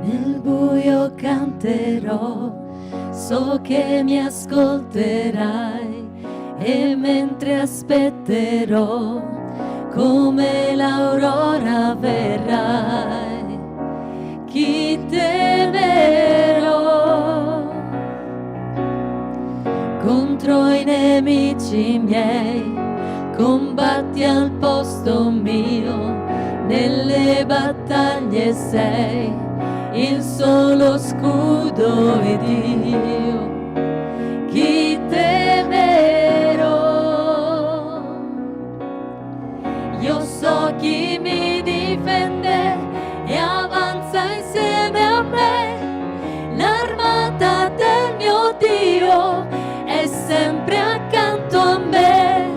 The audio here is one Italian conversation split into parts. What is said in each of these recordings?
Nel buio canterò, so che mi ascolterai, e mentre aspetterò, come l'aurora verrai. Chi temerò? Contro i nemici miei combatti al posto mio, nelle battaglie sei il solo scudo ed io. Chi temerò? Io so chi mi difende e avanza insieme a me. L'armata del mio Dio è sempre accanto a me.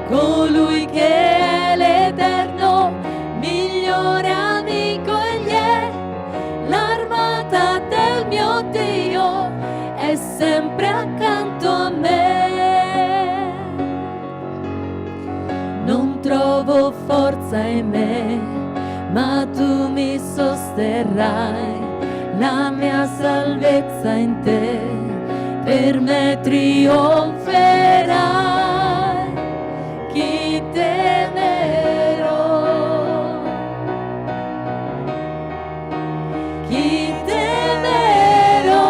Colui che è l'Eterno, migliore amico egli è. L'armata del mio Dio è sempre accanto a me. Non trovo forza in me, ma tu mi sosterrai. La mia salvezza in te, per me trionferai. Chi temerò? Chi temerò?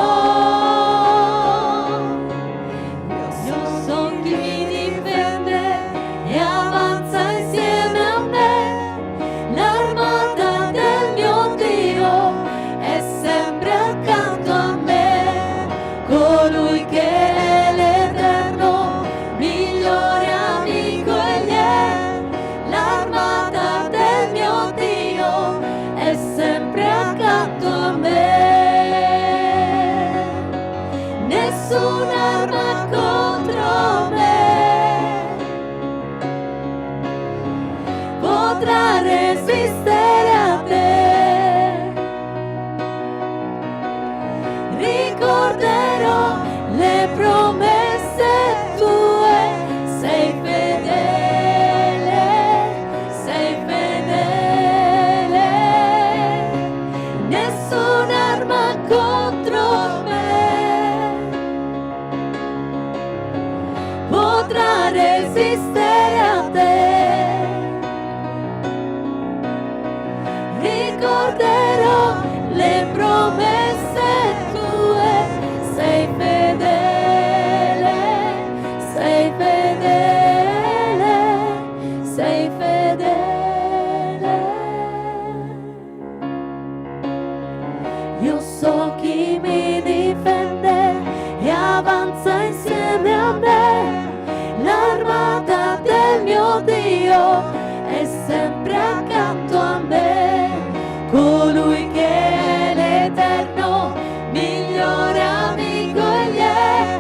Io so chi mi difende e avanza insieme a me. L'armata del mio Dio è sempre accanto a me. Colui che è l'Eterno, migliore amico egli è. L'armata del mio Dio è sempre accanto a me. Nessun'arma contro me potrà resistere a te. Ricorderò le promesse tue, sei fedele, sei fedele. Nessun'arma contro me potrà resistere a te. Ricorderò le promesse tue, sei fedele, sei fedele, sei fedele. Io so chi mi difende e avanza insieme a me. L'armata del mio Dio è sempre accanto a me. Colui che è l'Eterno, migliore amico egli è.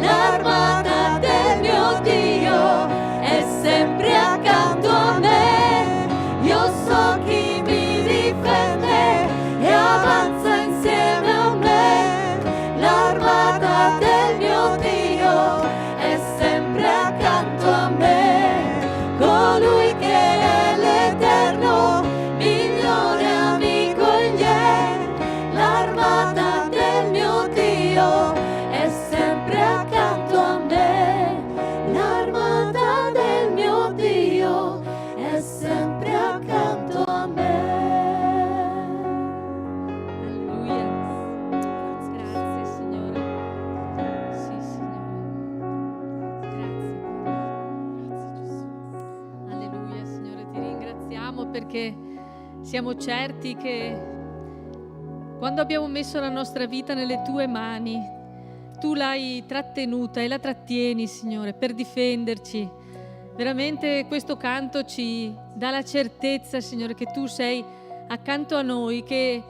L'armata del mio Dio è sempre accanto a me. Io so chi mi difende e avanza insieme a me. L'armata del mio Dio è sempre accanto a me. Colui che è l'Eterno, migliore amico egli è. L'armata del mio Dio è sempre accanto a me. L'armata del mio Dio è sempre accanto a me. Alleluia. Grazie Signore. Sì Signore. Grazie. Grazie Gesù. Alleluia Signore, ti ringraziamo perché siamo certi che quando abbiamo messo la nostra vita nelle tue mani, tu l'hai trattenuta e la trattieni, Signore, per difenderci. Veramente questo canto ci dà la certezza, Signore, che tu sei accanto a noi, che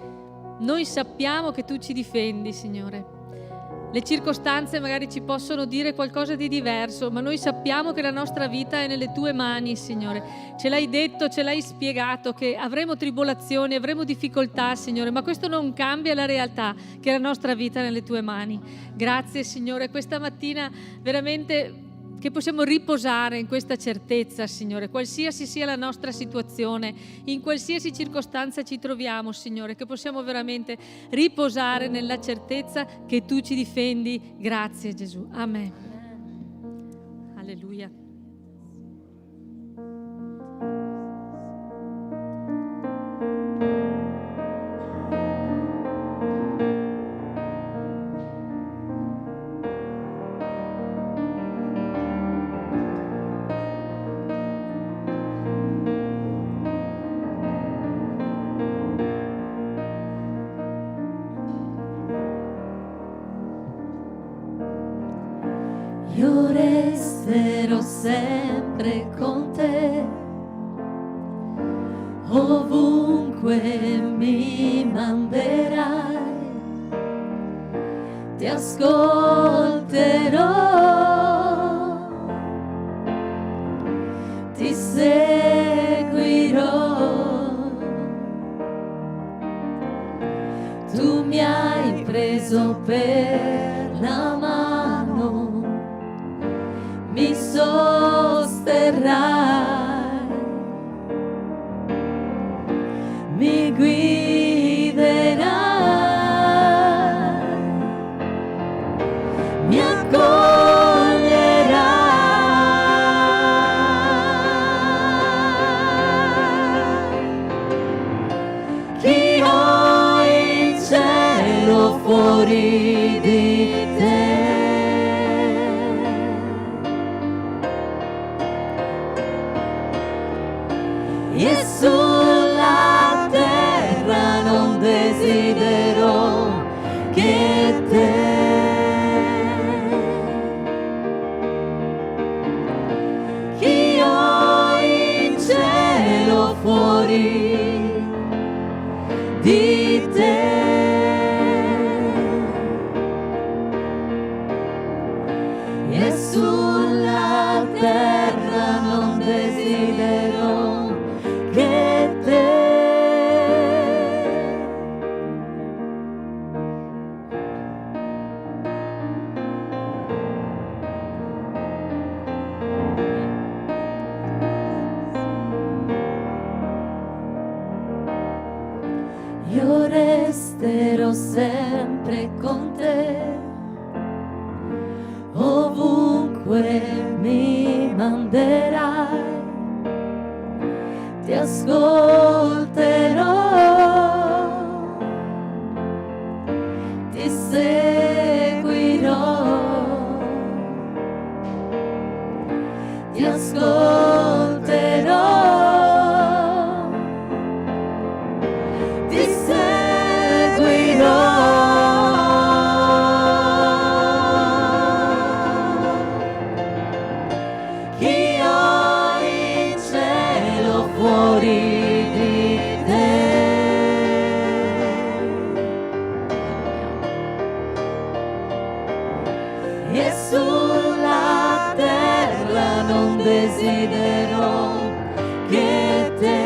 noi sappiamo che tu ci difendi, Signore. Le circostanze magari ci possono dire qualcosa di diverso, ma noi sappiamo che la nostra vita è nelle tue mani, Signore. Ce l'hai detto, ce l'hai spiegato che avremo tribolazioni, avremo difficoltà, Signore, ma questo non cambia la realtà che la nostra vita è nelle tue mani. Grazie, Signore. Questa mattina veramente che possiamo riposare in questa certezza, Signore, qualsiasi sia la nostra situazione, in qualsiasi circostanza ci troviamo, Signore, che possiamo veramente riposare nella certezza che Tu ci difendi. Grazie Gesù. Amen. Alleluia. Io resterò sempre con te, ovunque mi manderai, ti ascolterò, ti seguirò. Tu mi hai preso per la mano, mi sosterrai, mi guiderai, mi accoglierai. Chi ho in cielo fuori di te? E sulla terra non desidero che te. Chi ho in cielo fuori di te? E sulla terra non desidero che te. Io resterò sempre con te, ovunque mi manderai, ti ascolterò, ti seguirò, ti ascolterò, ti seguirò. Chi ho in cielo fuori di te? E sulla terra non desidero che te.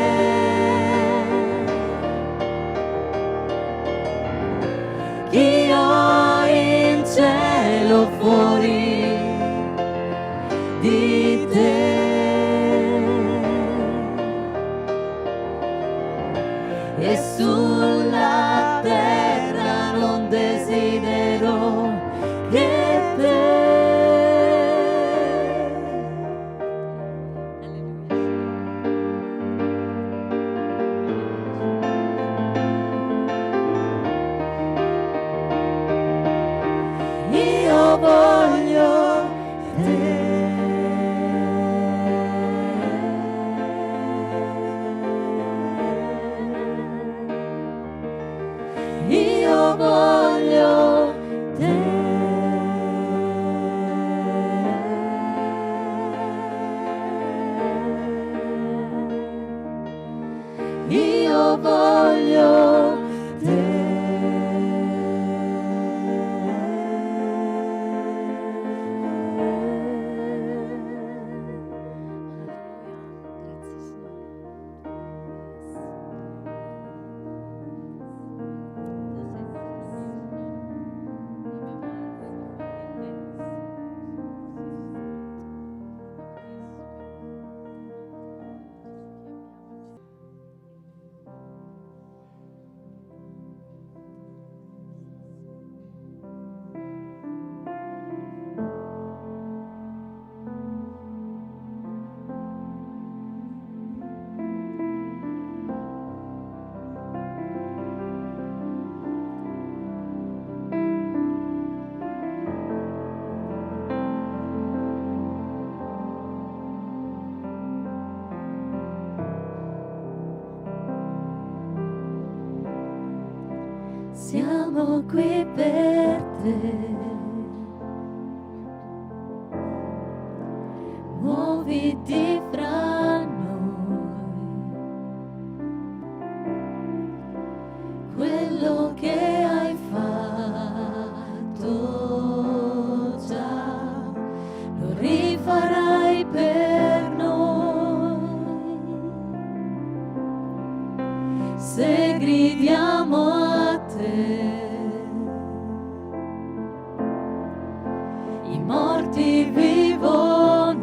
Chi ho in cielo fuori di te? E sulla terra non desidero che te. Io voglio te. siamo qui per te. Muoviti fra noi, quello che hai fatto già lo rifarai per noi. Se gridiamo a te, i morti vivono,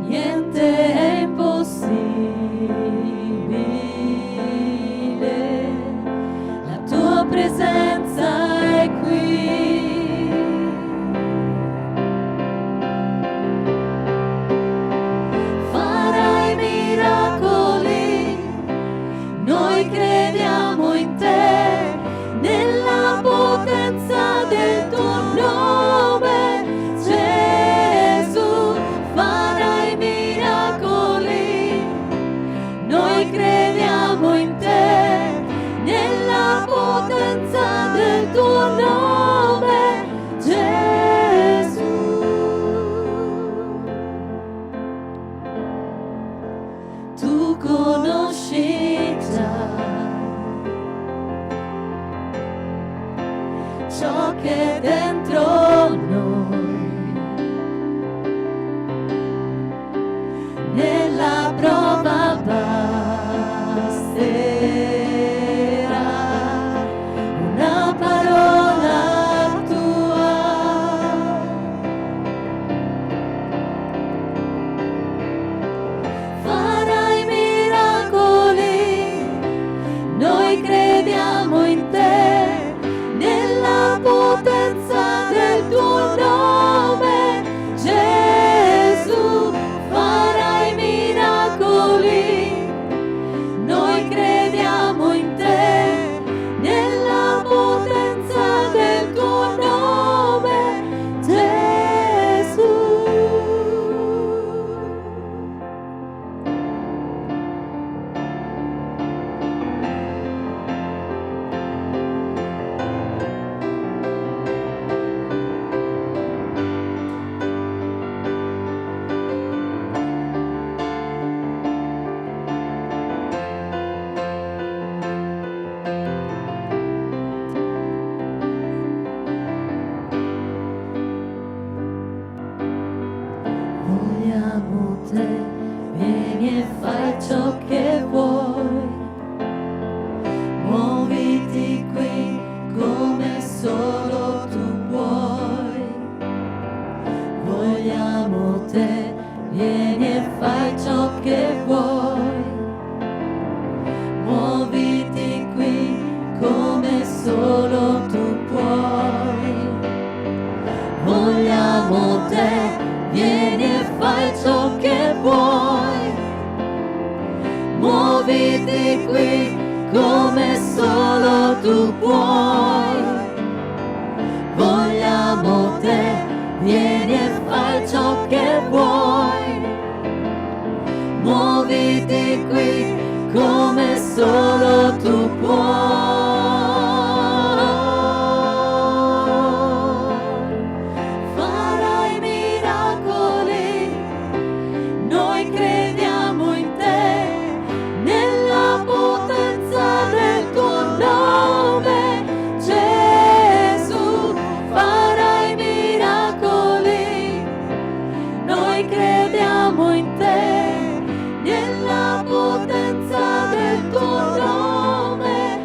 niente è impossibile, la tua presenza è qui. Farai miracoli, noi crediamo in te, nella potenza del tuo nome, Gesù. Farai miracoli, noi crediamo in te, nella potenza del tuo nome, Gesù. Tu conosci già ciò che è dentro noi, nella prova basterà una parola tua. Farai miracoli, noi crediamo in te, nella potenza del tuo nome, Gesù. Farai miracoli, noi crediamo in te, nella potenza del tuo nome, Gesù. Vogliamo te, vieni e fai ciò che vuoi, muoviti qui come solo tu puoi. Vogliamo te, vieni e fai ciò che vuoi, muoviti qui come solo tu puoi. Vogliamo te, vieni e fai ciò che vuoi, muoviti qui come solo tu puoi. Vogliamo te, vieni e fai ciò che vuoi, muoviti qui come solo tu puoi. Farai miracoli, noi crediamo in te, nella potenza del tuo nome, Gesù. Farai miracoli, noi crediamo in te, nella potenza del tuo nome,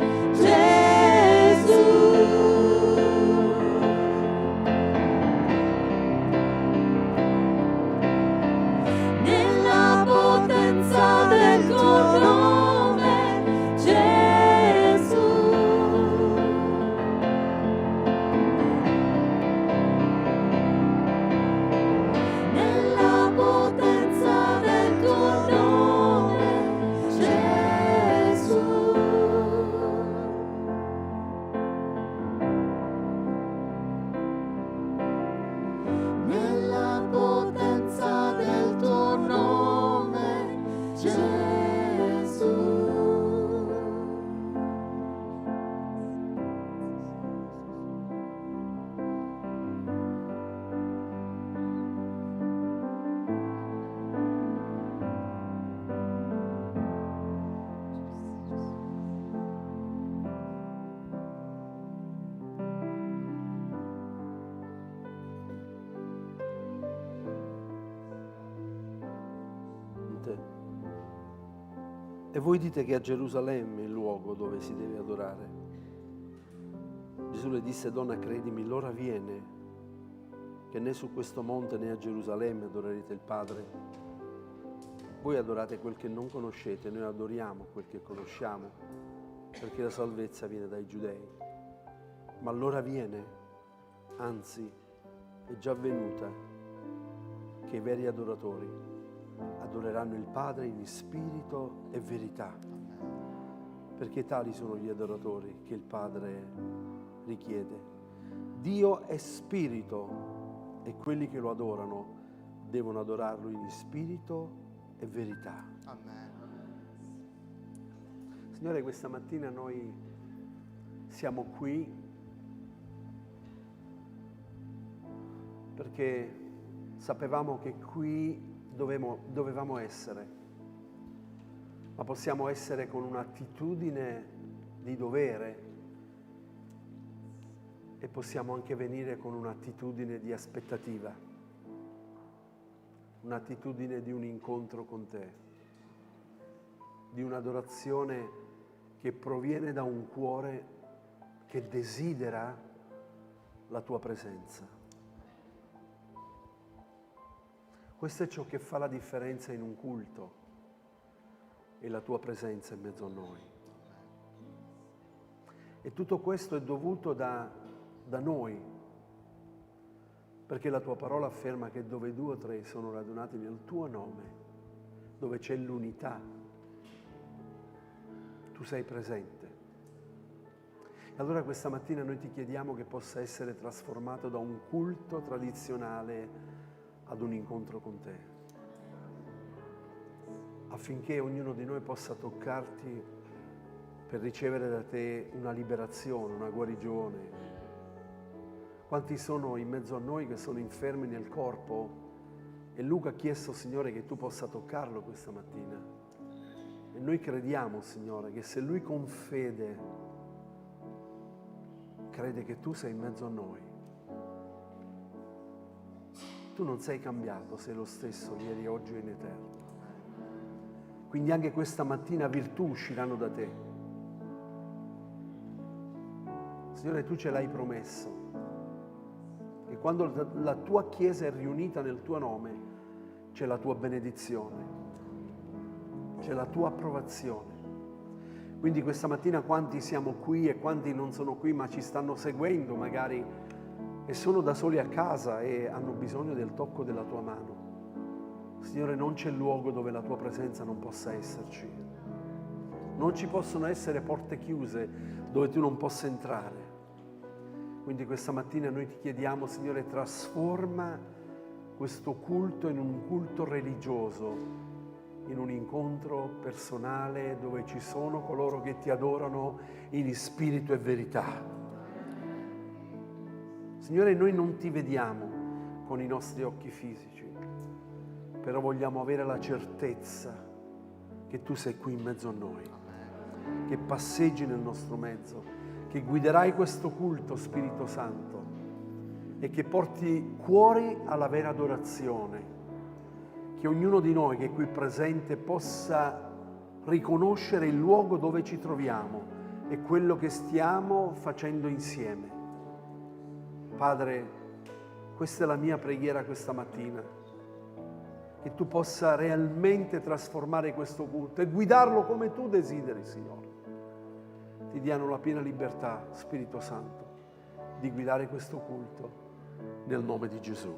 monte. E voi dite che a Gerusalemme è il luogo dove si deve adorare. Gesù le disse: donna, credimi, l'ora viene che né su questo monte né a Gerusalemme adorerete il Padre. Voi adorate quel che non conoscete, noi adoriamo quel che conosciamo, perché la salvezza viene dai giudei. Ma l'ora viene, anzi è già venuta, che i veri adoratori adoreranno il Padre in spirito e verità, perché tali sono gli adoratori che il Padre richiede. Dio è spirito e quelli che lo adorano devono adorarlo in spirito e verità. Amen. Signore, questa mattina noi siamo qui perché sapevamo che qui dovevamo essere, ma possiamo essere con un'attitudine di dovere e possiamo anche venire con un'attitudine di aspettativa, un'attitudine di un incontro con te, di un'adorazione che proviene da un cuore che desidera la tua presenza. Questo è ciò che fa la differenza in un culto, è la tua presenza in mezzo a noi. E tutto questo è dovuto da noi, perché la tua parola afferma che dove 2 o 3 sono radunati nel tuo nome, dove c'è l'unità, tu sei presente. E allora questa mattina noi ti chiediamo che possa essere trasformato da un culto tradizionale ad un incontro con te, affinché ognuno di noi possa toccarti per ricevere da te una liberazione, una guarigione. Quanti sono in mezzo a noi che sono infermi nel corpo? E Luca ha chiesto, Signore, che tu possa toccarlo questa mattina. E noi crediamo, Signore, che se lui con fede crede che tu sei in mezzo a noi, tu non sei cambiato, sei lo stesso ieri, oggi e in eterno. Quindi anche questa mattina virtù usciranno da te. Signore, tu ce l'hai promesso. E quando la tua Chiesa è riunita nel tuo nome, c'è la tua benedizione, c'è la tua approvazione. Quindi questa mattina quanti siamo qui e quanti non sono qui ma ci stanno seguendo magari e sono da soli a casa e hanno bisogno del tocco della tua mano. Signore, non c'è luogo dove la tua presenza non possa esserci. Non ci possono essere porte chiuse dove tu non possa entrare. Quindi questa mattina noi ti chiediamo, Signore, trasforma questo culto in un culto religioso, in un incontro personale dove ci sono coloro che ti adorano in spirito e verità. Signore, noi non ti vediamo con i nostri occhi fisici, però vogliamo avere la certezza che tu sei qui in mezzo a noi, che passeggi nel nostro mezzo, che guiderai questo culto, Spirito Santo, e che porti cuori alla vera adorazione, che ognuno di noi che è qui presente possa riconoscere il luogo dove ci troviamo e quello che stiamo facendo insieme. Padre, questa è la mia preghiera questa mattina, che tu possa realmente trasformare questo culto e guidarlo come tu desideri, Signore. Ti diano la piena libertà, Spirito Santo, di guidare questo culto nel nome di Gesù.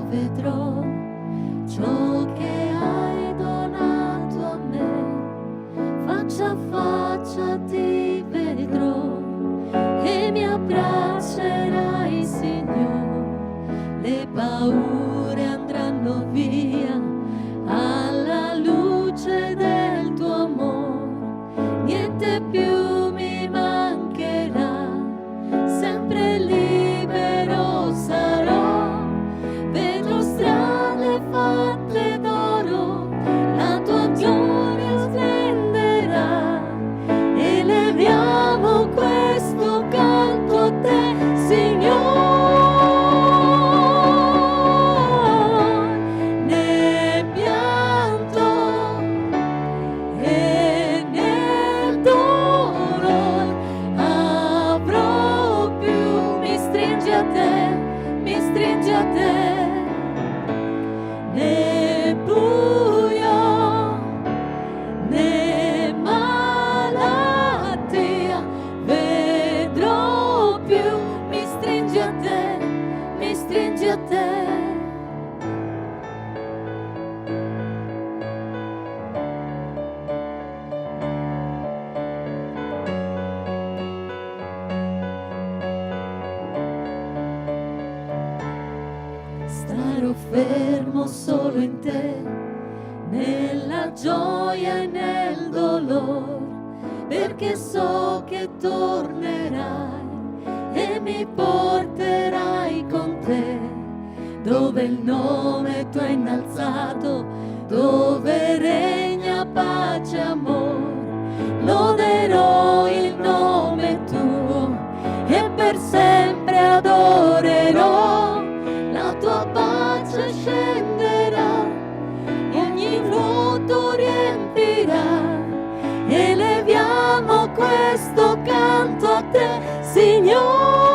vedrò ciò che hai donato a me, faccia a faccia ti vedrò e mi abbraccerai, Signore, le paure andranno via. fermo solo in te, nella gioia e nel dolore, perché so che tornerai e mi porterai con te, dove il nome tu hai innalzato, dove regna pace e amore. Loderò il nome tuo e per sempre adorerò. La tua pace scenderà, ogni vuoto riempirà, eleviamo questo canto a te, Signore.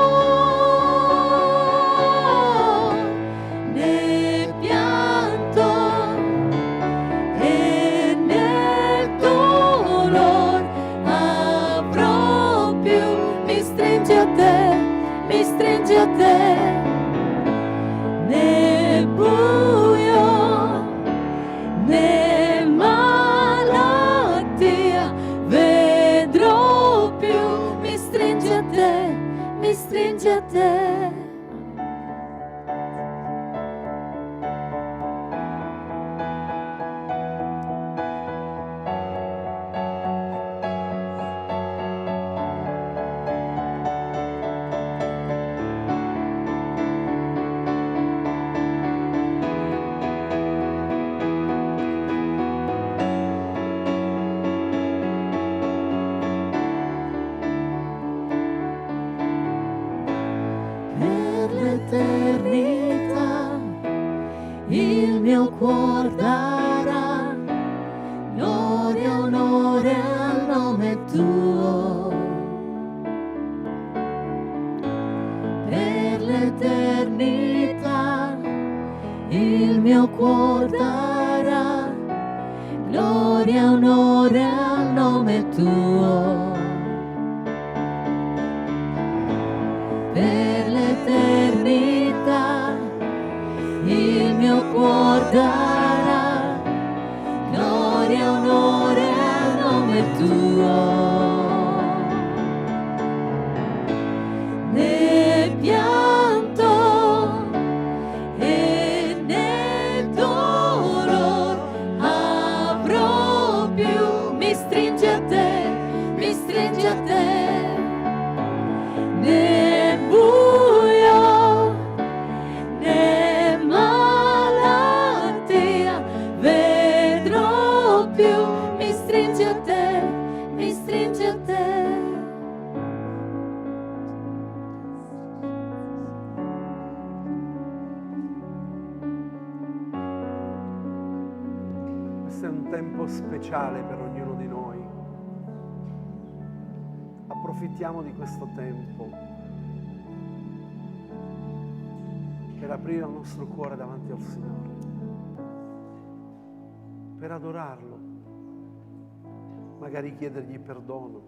Nel pianto e nel dolore avrò più, mi stringi a te, mi stringi a te. Nel buio, nel malattia vedrò più, mi stringi a te, mi stringi a te. L'eternità il mio cuor darà, gloria e onore al nome tuo. Per l'eternità il mio cuor darà, gloria e onore al nome tuo. Per l'eternità il mio cuor darà, gloria e onore al nome tuo. Nel pianto e nel dolore avrò più, mi stringi a te, mi stringi a te. Nel buio, nel malattia vedrò più, mi stringi a te, mi stringi a te. Questo è un tempo speciale per ognuno di noi. Approfittiamo di questo tempo per aprire il nostro cuore davanti al Signore, per adorarlo, magari chiedergli perdono.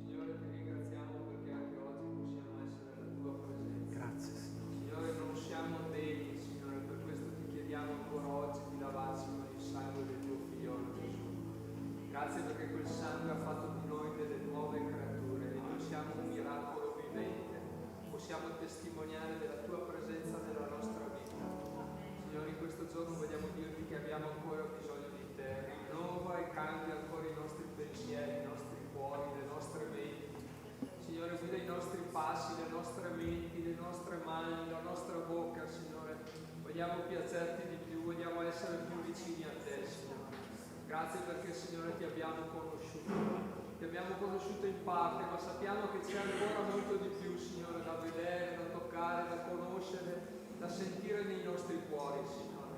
Signore, ti ringraziamo perché anche oggi possiamo essere nella tua presenza. Grazie, Signore. Signore, non siamo degni, Signore, per questo ti chiediamo ancora oggi di lavarci con il sangue del tuo figliolo Gesù. Grazie perché quel sangue ha fatto di noi delle nuove creature e noi siamo un miracolo vivente. Possiamo testimoniare della tua presenza nella nostra vita. Signore, in questo giorno vogliamo dirti che abbiamo ancora bisogno di te. Rinnova e cambia ancora i nostri pensieri, i nostri cuori, le nostre menti. Signore, guida i nostri passi, le nostre menti, le nostre mani, la nostra bocca, Signore. Vogliamo piacerti di più, vogliamo essere più vicini a te, Signore. Grazie perché, Signore, ti abbiamo conosciuto. Ti abbiamo conosciuto in parte, ma sappiamo che c'è ancora molto di più, Signore, da vedere, da toccare, da conoscere, da sentire nei nostri cuori, Signore.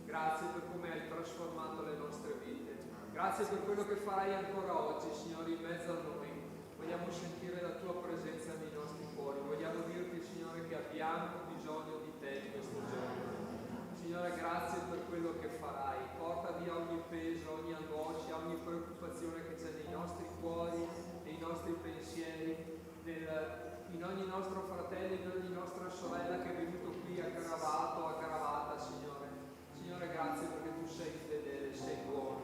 Grazie per come hai trasformato le nostre vite. Grazie per quello che farai ancora oggi, Signore, in mezzo a noi. Vogliamo sentire la tua presenza nei nostri cuori. Vogliamo dirti, Signore, che abbiamo bisogno di te in questo giorno. Signore, grazie per quello che farai. Porta via ogni peso, ogni angoscia, ogni preoccupazione che c'è nei nostri cuori, nei nostri pensieri, in ogni nostro fratello, in ogni nostra sorella che è venuto qui aggravato, aggravata, Signore. Signore, grazie perché tu sei fedele, sei buono.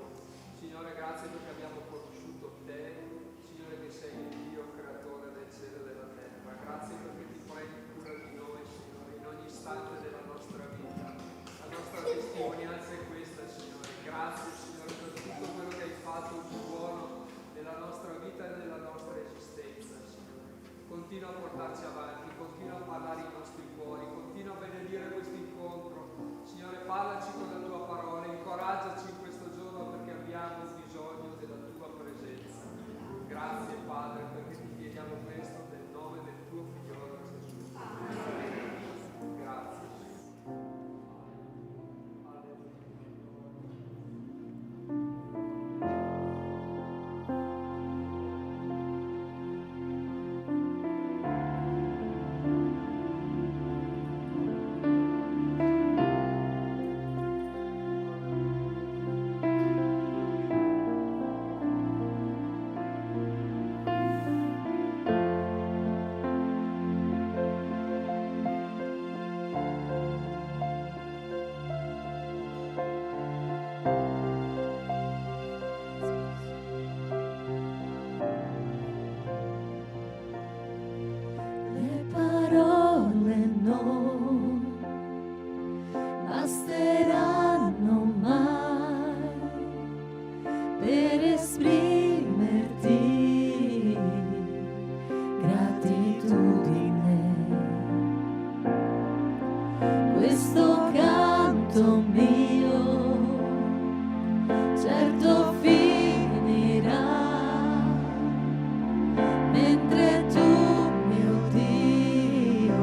Signore, grazie perché abbiamo conosciuto te. continua a portarci avanti, continua a parlare ai nostri cuori, continua a benedire questo incontro. Signore, parlaci con la tua parola, incoraggiaci in questo giorno perché abbiamo bisogno della tua presenza. Grazie Padre, perché ti chiediamo questo nel nome del tuo figliolo Gesù. Grazie. Le parole non basteranno mai per esprimerti gratitudine. Questo canto mio certo finirà, mentre tu, mio Dio,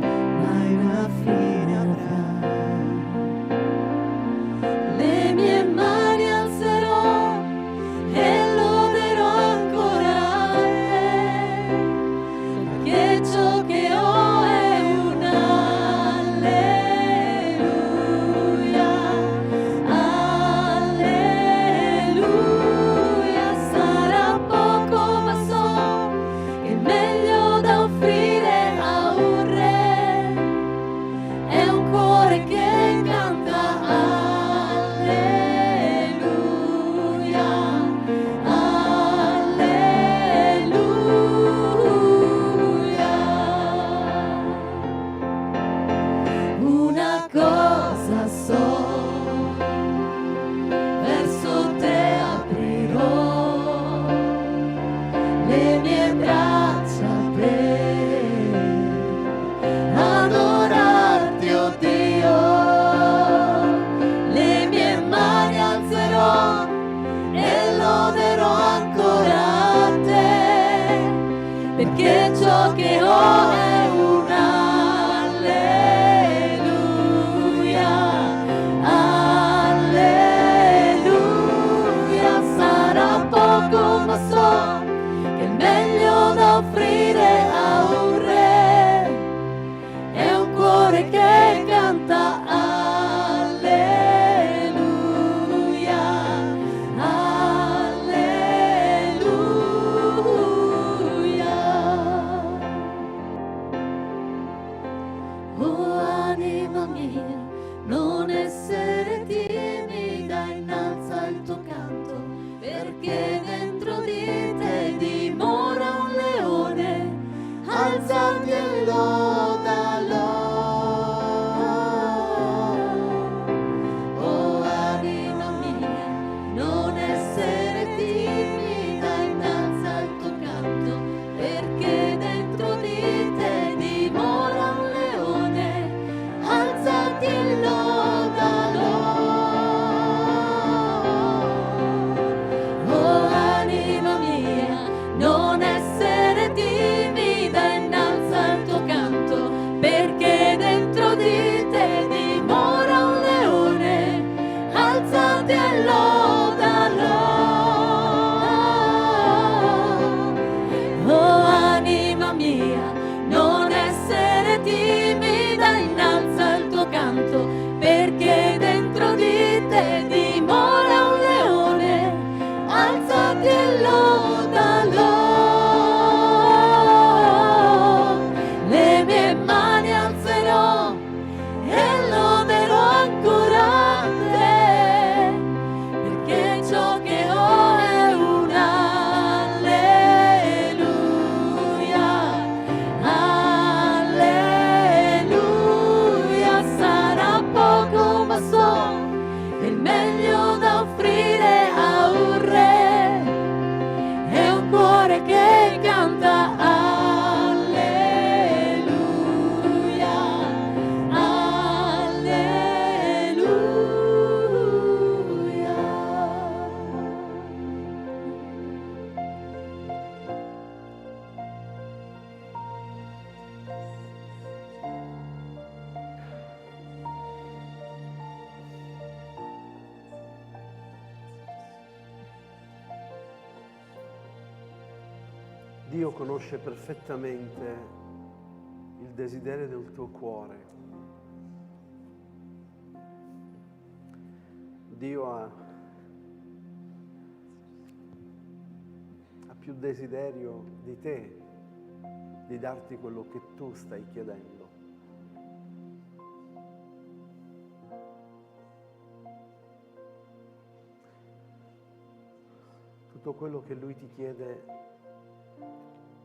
mai una fine avrai. Le mie mani alzerò e loderò ancora te, perché ciò che ho è un alleluia, alleluia. Sarà poco ma so che è meglio da offrire a un re, è un cuore che canta alleluia, alleluia. Una cosa so, verso te aprirò le mie braccia per adorarti, oh Dio. Le mie mani alzerò e loderò ancora te, perché ciò che ho è un alleluia, alleluia. Sarà poco ma so che è meglio da offrire a un re, è un cuore che canta alleluia, alleluia. Oh anima mia, non essere timida, innalza il tuo canto, perché dentro di te dimora un leone. Alzati e lodalo. Oh anima mia, non essere timida, innalza il tuo canto, perché dentro di te dimora un leone. Alzati e lodalo. Oh anima mia, non essere timida, innalza il tuo canto, perché dentro di te dimora un leone. Alzati e lodalo. Oh anima mia, non essere timida, innalza il tuo canto, perché dentro di te dimora un leone. Alzati e lodalo. Le mie mani alzerò e loderò ancora te, perché ciò che ho è un alleluia, alleluia. Sarà poco ma so che è meglio da offrire a un re, è un cuore che canta alleluia. Dio conosce perfettamente il desiderio del tuo cuore. Dio ha più desiderio di te di darti quello che tu stai chiedendo. Tutto quello che Lui ti chiede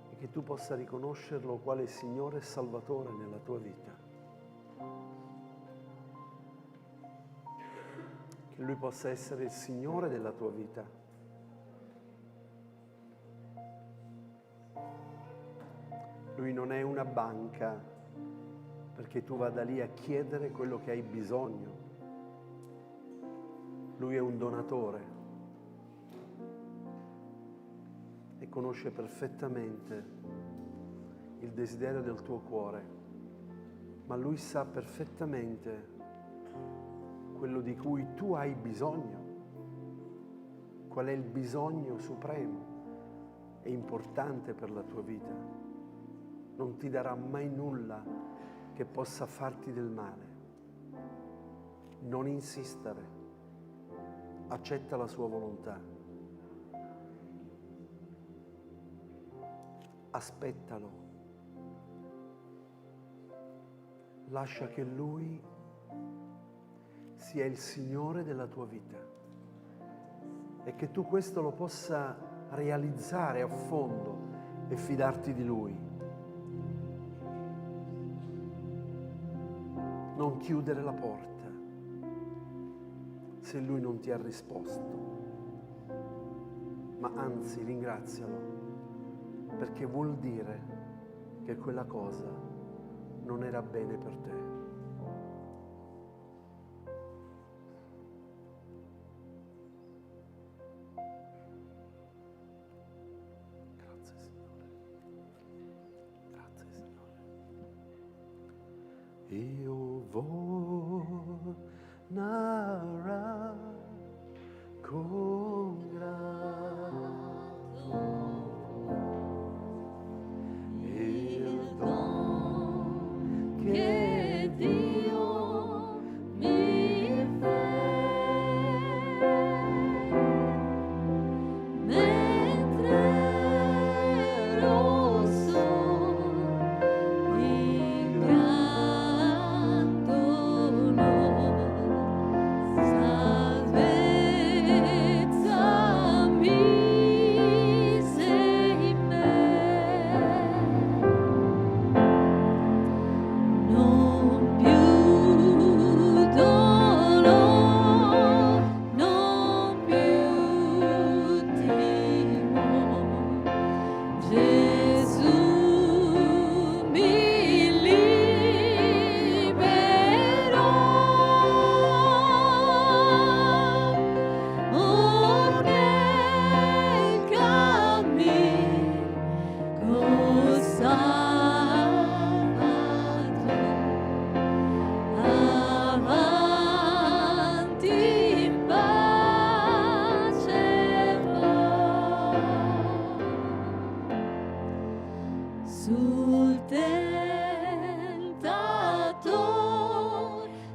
è che tu possa riconoscerlo quale Signore e Salvatore nella tua vita. Che Lui possa essere il Signore della tua vita. Lui non è una banca perché tu vada lì a chiedere quello che hai bisogno. Lui è un donatore e conosce perfettamente il desiderio del tuo cuore, ma Lui sa perfettamente quello di cui tu hai bisogno, qual è il bisogno supremo e importante per la tua vita. Non ti darà mai nulla che possa farti del male. Non insistere, accetta la sua volontà. Aspettalo. Lascia che Lui sia il Signore della tua vita e che tu questo lo possa realizzare a fondo e fidarti di Lui. Non chiudere la porta se Lui non ti ha risposto, ma anzi ringrazialo, perché vuol dire che quella cosa non era bene per te. Grazie Signore. Grazie Signore. Io narrà con grato il don che Dio mi fece mentre ero solo in gran dolore. Salvezza mise in me, non più dolore, non più timore. Gesù mi liberò. Oh, nel cammino salvato, avanti in pace va. Sul tentatore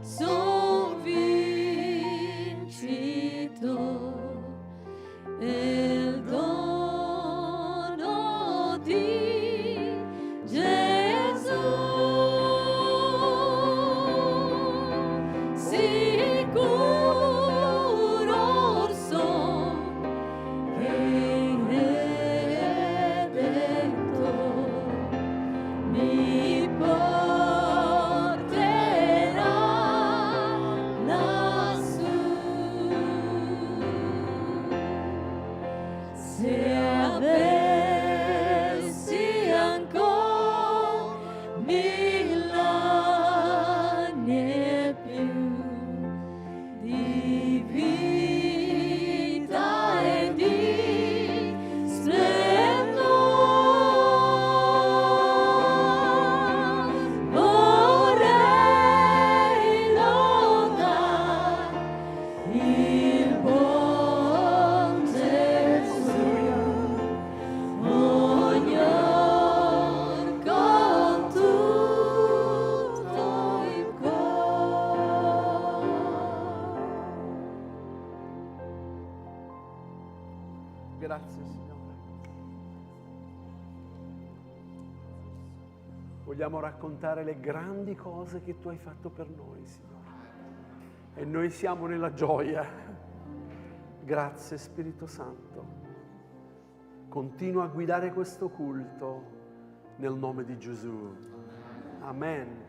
son vincitore, il dono di Gesù. Sicuro son che il Redentore mi porterà lassù. Se avessi Grazie, Signore. Vogliamo raccontare le grandi cose che tu hai fatto per noi, Signore. E noi siamo nella gioia. Grazie, Spirito Santo. Continua a guidare questo culto nel nome di Gesù. Amen.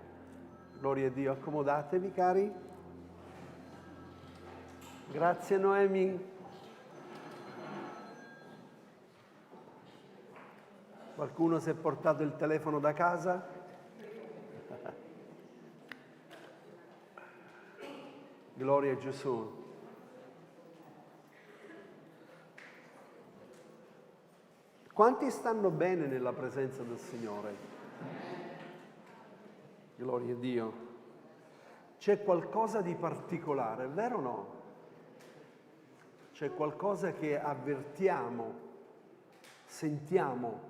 Gloria a Dio. Accomodatevi, cari. Grazie, Noemi. Qualcuno si è portato il telefono da casa? Gloria a Gesù. Quanti stanno bene nella presenza del Signore? Gloria a Dio. C'è qualcosa di particolare, vero o no? C'è qualcosa che avvertiamo, sentiamo,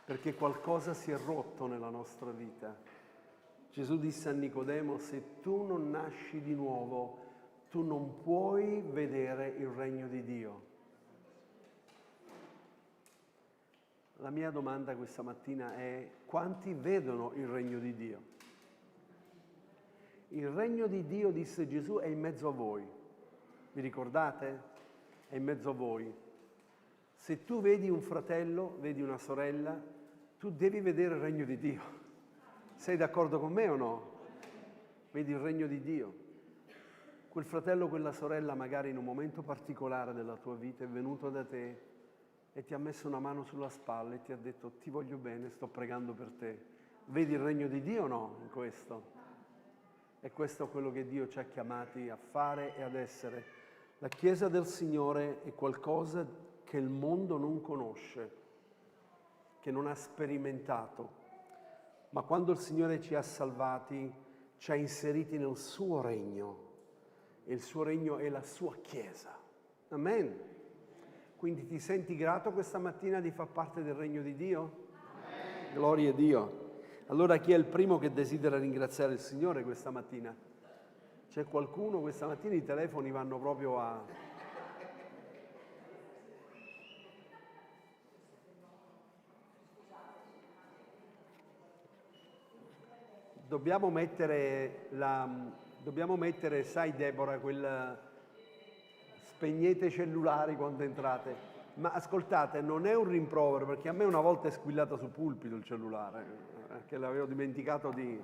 perché qualcosa si è rotto nella nostra vita. Gesù disse a Nicodemo: se tu non nasci di nuovo, tu non puoi vedere il regno di Dio. La mia domanda questa mattina è: quanti vedono il regno di Dio? Il regno di Dio, disse Gesù, è in mezzo a voi. Vi ricordate? È in mezzo a voi. Se tu vedi un fratello, vedi una sorella, tu devi vedere il regno di Dio. Sei d'accordo con me o no? Vedi il regno di Dio. Quel fratello, quella sorella, magari in un momento particolare della tua vita è venuto da te e ti ha messo una mano sulla spalla e ti ha detto: ti voglio bene, sto pregando per te. Vedi il regno di Dio o no in questo? E questo è quello che Dio ci ha chiamati a fare e ad essere. La Chiesa del Signore è qualcosa che il mondo non conosce, che non ha sperimentato, ma quando il Signore ci ha salvati, ci ha inseriti nel suo regno, e il suo regno è la sua Chiesa. Amen. Quindi ti senti grato questa mattina di far parte del regno di Dio? Amen. Gloria a Dio. Allora chi è il primo che desidera ringraziare il Signore questa mattina? C'è qualcuno? Questa mattina i telefoni vanno proprio a... Dobbiamo mettere, sai Deborah, quel spegnete i cellulari quando entrate. Ma ascoltate, non è un rimprovero, perché a me una volta è squillato sul pulpito il cellulare, che l'avevo dimenticato di...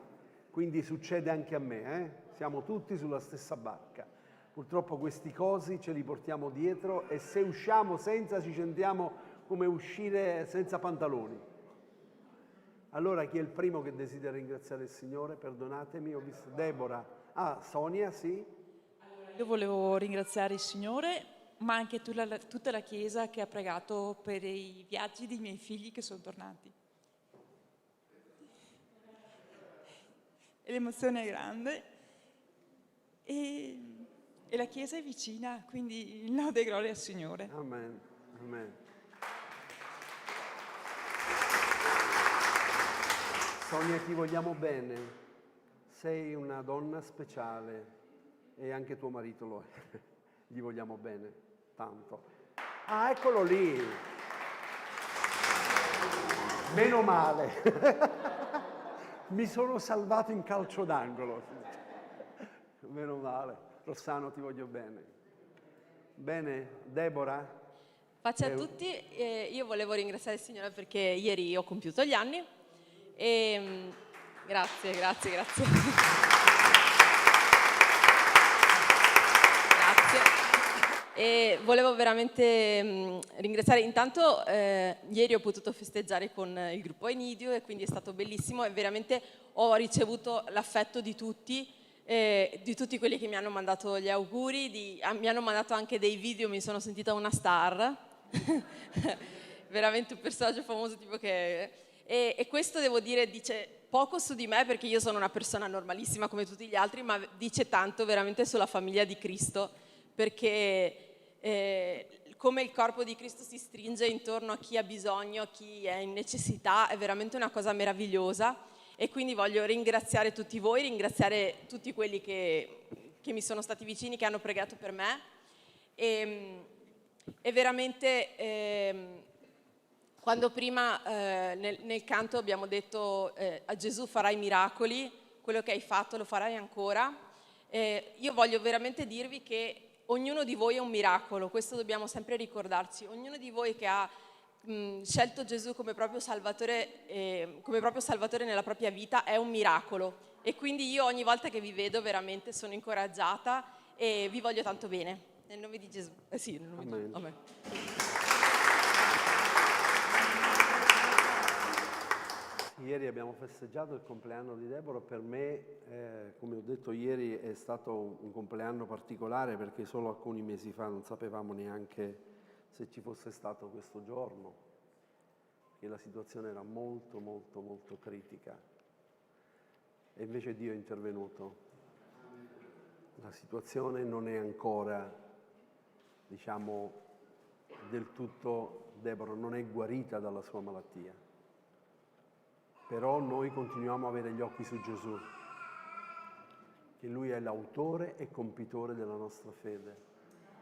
Quindi succede anche a me, Siamo tutti sulla stessa barca. Purtroppo questi cosi ce li portiamo dietro e se usciamo senza ci sentiamo come uscire senza pantaloni. Allora chi è il primo che desidera ringraziare il Signore? Perdonatemi, ho visto Deborah. Ah, Sonia, sì? Io volevo ringraziare il Signore, ma anche tutta la Chiesa che ha pregato per i viaggi dei miei figli che sono tornati. E l'emozione è grande e la Chiesa è vicina, quindi il lode e gloria al Signore. Amen, amen. Sonia, ti vogliamo bene, sei una donna speciale e anche tuo marito lo è, gli vogliamo bene, tanto. Ah, eccolo lì, meno male, mi sono salvato in calcio d'angolo, meno male. Rossano, ti voglio bene. Bene, Deborah? Pace a tutti, io volevo ringraziare il Signore perché ieri ho compiuto gli anni. E grazie. Grazie. E volevo veramente ringraziare intanto, ieri ho potuto festeggiare con il gruppo Enidio e quindi è stato bellissimo e veramente ho ricevuto l'affetto di tutti quelli che mi hanno mandato gli auguri, mi hanno mandato anche dei video, mi sono sentita una star, veramente un personaggio famoso tipo che... E questo devo dire dice poco su di me perché io sono una persona normalissima come tutti gli altri, ma dice tanto veramente sulla famiglia di Cristo, perché come il corpo di Cristo si stringe intorno a chi ha bisogno, a chi è in necessità, è veramente una cosa meravigliosa e quindi voglio ringraziare tutti voi, ringraziare tutti quelli che mi sono stati vicini, che hanno pregato per me E veramente quando prima nel canto abbiamo detto a Gesù farai miracoli, quello che hai fatto lo farai ancora, io voglio veramente dirvi che ognuno di voi è un miracolo, questo dobbiamo sempre ricordarci. Ognuno di voi che ha scelto Gesù come proprio Salvatore nella propria vita è un miracolo. E quindi io ogni volta che vi vedo veramente sono incoraggiata e vi voglio tanto bene. Nel nome di Gesù. Sì, nel nome di Gesù. Amen. Ieri abbiamo festeggiato il compleanno di Deborah. Per me, come ho detto ieri, è stato un compleanno particolare perché solo alcuni mesi fa non sapevamo neanche se ci fosse stato questo giorno, che la situazione era molto, molto, molto critica. E invece Dio è intervenuto. La situazione non è ancora, diciamo, del tutto, Deborah non è guarita dalla sua malattia. Però noi continuiamo a avere gli occhi su Gesù, che Lui è l'autore e compitore della nostra fede.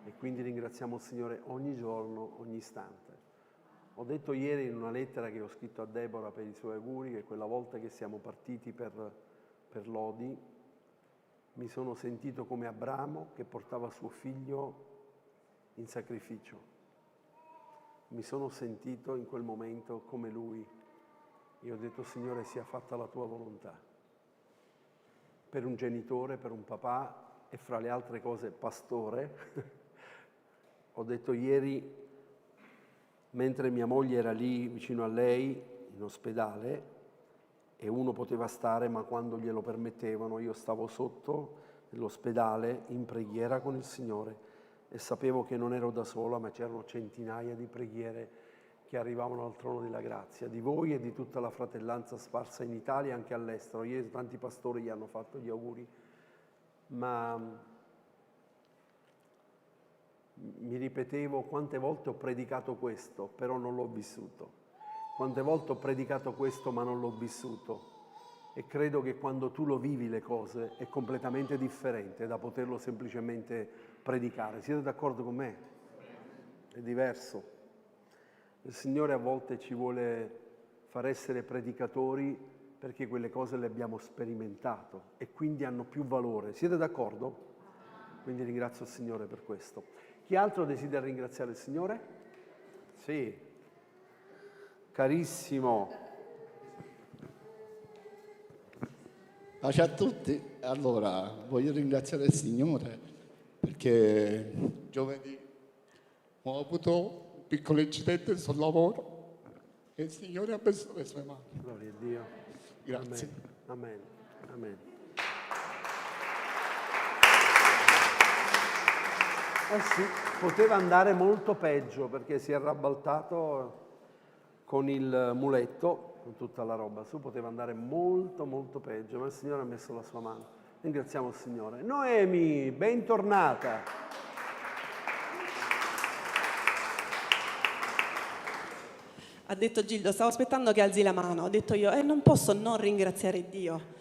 E quindi ringraziamo il Signore ogni giorno, ogni istante. Ho detto ieri in una lettera che ho scritto a Deborah per i suoi auguri che quella volta che siamo partiti per Lodi mi sono sentito come Abramo che portava suo figlio in sacrificio. Mi sono sentito in quel momento come lui. Io ho detto, Signore, sia fatta la tua volontà. Per un genitore, per un papà e fra le altre cose pastore, ho detto ieri, mentre mia moglie era lì vicino a lei, in ospedale, e uno poteva stare, ma quando glielo permettevano, io stavo sotto nell'ospedale in preghiera con il Signore e sapevo che non ero da sola, ma c'erano centinaia di preghiere che arrivavano al trono della grazia, di voi e di tutta la fratellanza sparsa in Italia e anche all'estero. Ieri tanti pastori gli hanno fatto gli auguri, ma mi ripetevo quante volte ho predicato questo, però non l'ho vissuto. Quante volte ho predicato questo, ma non l'ho vissuto. E credo che quando tu lo vivi le cose è completamente differente da poterlo semplicemente predicare. Siete d'accordo con me? È diverso. Il Signore a volte ci vuole far essere predicatori perché quelle cose le abbiamo sperimentato e quindi hanno più valore. Siete d'accordo? Quindi ringrazio il Signore per questo. Chi altro desidera ringraziare il Signore? Sì. Carissimo. Pace a tutti. Allora, voglio ringraziare il Signore perché giovedì ho avuto un piccolo incidente sul lavoro e il Signore ha messo le sue mani. Gloria a Dio. Grazie. Amen. Amen. Amen. Sì, poteva andare molto peggio perché si è arrabaltato con il muletto, con tutta la roba su, poteva andare molto molto peggio, ma il Signore ha messo la sua mano. Ringraziamo il Signore. Noemi, bentornata. Ha detto Gildo, stavo aspettando che alzi la mano, ho detto io, non posso non ringraziare Dio.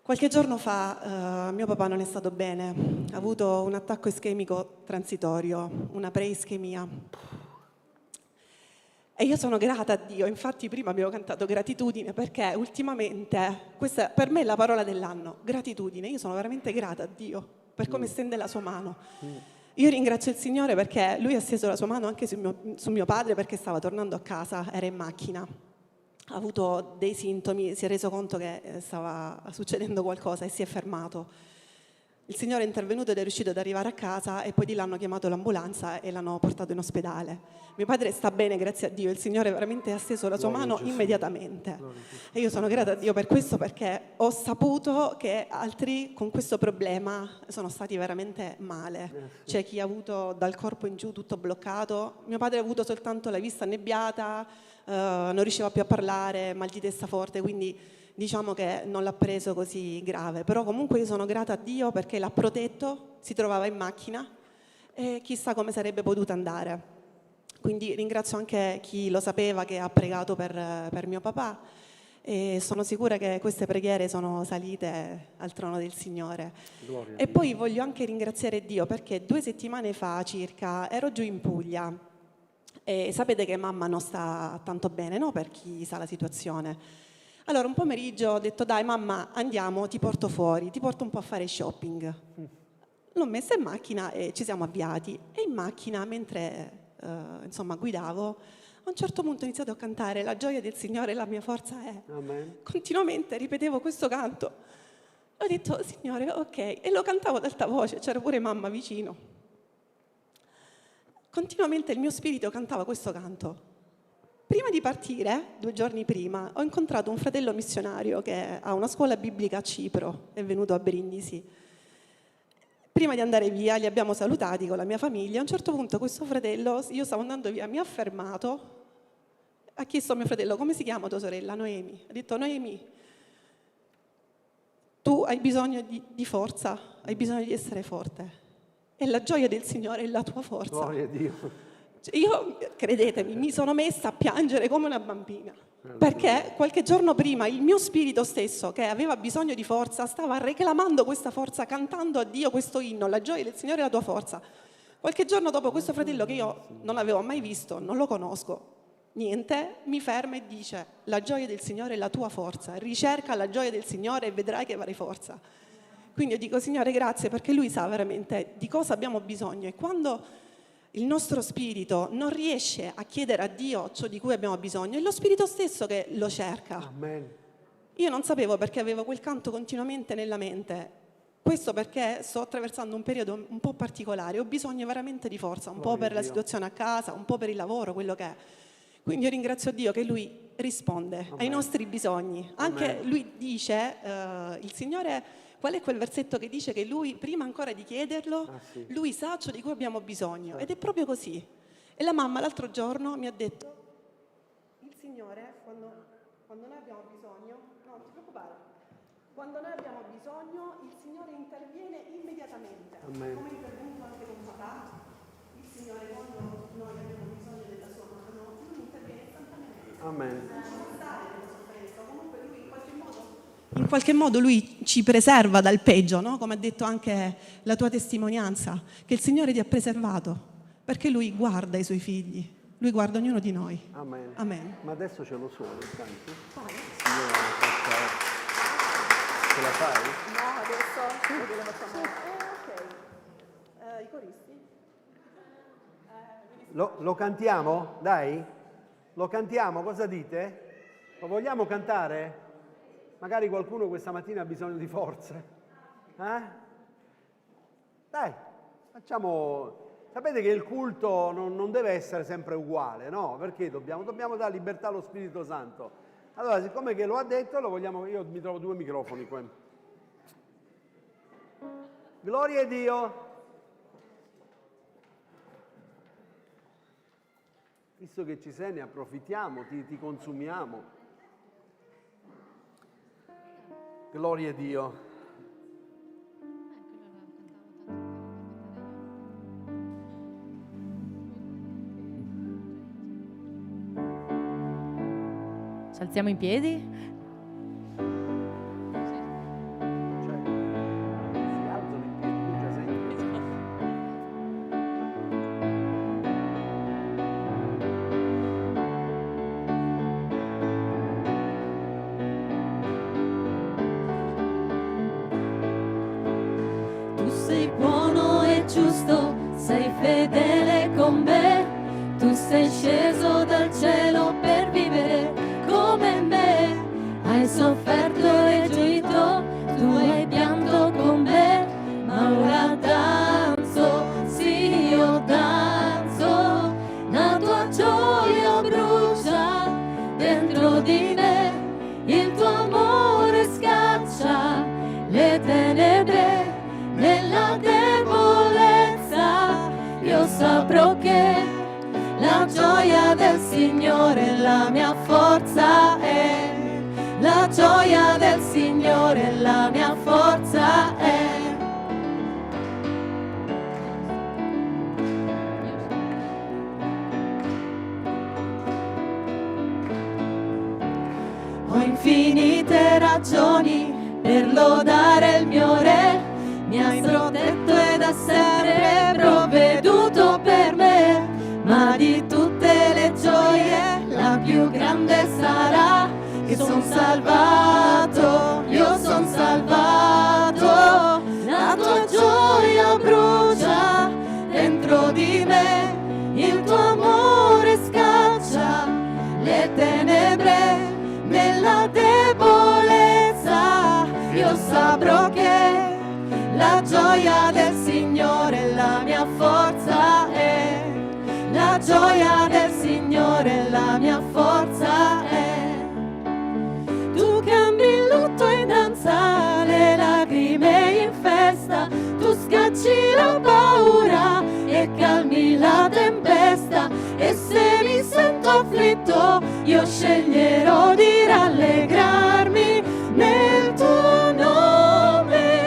Qualche giorno fa mio papà non è stato bene, ha avuto un attacco ischemico transitorio, una preischemia. E io sono grata a Dio, infatti prima abbiamo cantato gratitudine perché ultimamente, questa per me è la parola dell'anno, gratitudine, io sono veramente grata a Dio per come stende la sua mano. Io ringrazio il Signore perché Lui ha steso la sua mano anche su mio padre perché stava tornando a casa, era in macchina. Ha avuto dei sintomi, si è reso conto che stava succedendo qualcosa e si è fermato. Il Signore è intervenuto ed è riuscito ad arrivare a casa e poi di là hanno chiamato l'ambulanza e l'hanno portato in ospedale. Mio padre sta bene, grazie a Dio, il Signore veramente ha steso la sua mano immediatamente. E io sono grata a Dio per questo perché ho saputo che altri con questo problema sono stati veramente male. C'è chi ha avuto dal corpo in giù tutto bloccato, mio padre ha avuto soltanto la vista annebbiata, non riusciva più a parlare, mal di testa forte, quindi diciamo che non l'ha preso così grave, però comunque io sono grata a Dio perché l'ha protetto, si trovava in macchina e chissà come sarebbe potuto andare. Quindi ringrazio anche chi lo sapeva che ha pregato per mio papà e sono sicura che queste preghiere sono salite al trono del Signore. Gloria a E Dio. poi voglio anche ringraziare Dio perché 2 settimane fa circa ero giù in Puglia e sapete che mamma non sta tanto bene, no? Per chi sa la situazione. Allora un pomeriggio ho detto dai mamma andiamo, ti porto fuori, ti porto un po' a fare shopping. L'ho messa in macchina e ci siamo avviati e in macchina mentre guidavo a un certo punto ho iniziato a cantare la gioia del Signore, la mia forza è. Amen. Continuamente ripetevo questo canto. Ho detto, Signore, ok. E lo cantavo ad alta voce, c'era pure mamma vicino. Continuamente il mio spirito cantava questo canto. Prima di partire, 2 giorni prima, ho incontrato un fratello missionario che ha una scuola biblica a Cipro, è venuto a Brindisi. Prima di andare via li abbiamo salutati con la mia famiglia. A un certo punto questo fratello, io stavo andando via, mi ha fermato, ha chiesto a mio fratello come si chiama tua sorella, Noemi. Ha detto Noemi, tu hai bisogno di forza, hai bisogno di essere forte. E la gioia del Signore è la tua forza. Gloria a Dio. Cioè, io, credetemi, mi sono messa a piangere come una bambina. Perché qualche giorno prima il mio spirito stesso, che aveva bisogno di forza, stava reclamando questa forza, cantando a Dio questo inno, la gioia del Signore è la tua forza. Qualche giorno dopo questo fratello che io non avevo mai visto, non lo conosco, niente, mi ferma e dice la gioia del Signore è la tua forza, ricerca la gioia del Signore e vedrai che avrai forza. Quindi io dico Signore grazie perché Lui sa veramente di cosa abbiamo bisogno e quando il nostro spirito non riesce a chiedere a Dio ciò di cui abbiamo bisogno, è lo spirito stesso che lo cerca. Amen. Io non sapevo perché avevo quel canto continuamente nella mente. Questo perché sto attraversando un periodo un po' particolare, ho bisogno veramente di forza, un po' per la situazione a casa, un po' per il lavoro, quello che è. Quindi io ringrazio Dio che Lui risponde ai nostri bisogni. Anche Lui dice, il Signore, qual è quel versetto che dice che Lui, prima ancora di chiederlo, Lui sa ciò di cui abbiamo bisogno. Ed è proprio così. E la mamma l'altro giorno mi ha detto, il Signore, quando noi abbiamo bisogno, non ti preoccupare, quando noi abbiamo bisogno, il Signore interviene immediatamente. Amen. Come è intervenuto anche con papà, il Signore quando noi abbiamo bisogno della sua mano, Lui interviene istantaneamente. Amen. Comunque Lui in qualche modo Lui ci preserva dal peggio, no? Come ha detto anche la tua testimonianza, che il Signore ti ha preservato, perché Lui guarda i Suoi figli, Lui guarda ognuno di noi. Amen. Amen. Ma adesso ce lo sono, intanto. Vai. Signora, ce la fai? No, adesso lo facciamo. Ok. I coristi? Lo cantiamo? Dai? Lo cantiamo? Cosa dite? Lo vogliamo cantare? Magari qualcuno questa mattina ha bisogno di forze. Dai, facciamo... Sapete che il culto non deve essere sempre uguale, no? Perché dobbiamo dare libertà allo Spirito Santo. Allora, siccome che lo ha detto, lo vogliamo... Io mi trovo 2 microfoni qua. Gloria a Dio! Visto che ci sei, ne approfittiamo, ti consumiamo. Gloria a Dio. Ci alziamo in piedi? Cioè, si alzano in piedi, tu già senti. Tu sei buono e giusto, sei fedele con me, tu sei sceso dal cielo per vivere come me, hai sofferto e gioito, tu hai pianto con me, ma ora danzo, sì io danzo, la tua gioia brucia dentro di me, il tuo amore scaccia le tenebre. Nella debolezza io saprò che la gioia del Signore la mia forza è, la gioia del Signore la mia forza è. Ho infinite ragioni per lodare il mio Re. Mi hai protetto ed hai sempre provveduto per me, ma di tutte le gioie la più grande sarà che son salvato, io son salvato. La tua gioia brucia dentro di me, il tuo amore scaccia le tenebre nella debolezza. Io saprò che la gioia del Signore è la mia forza è, la gioia del Signore è la mia forza è. Tu cambi il lutto in danza, le lacrime in festa, tu scacci la paura e calmi la tempesta. E se mi sento afflitto, io sceglierò di rallegrarmi nel tuo nome.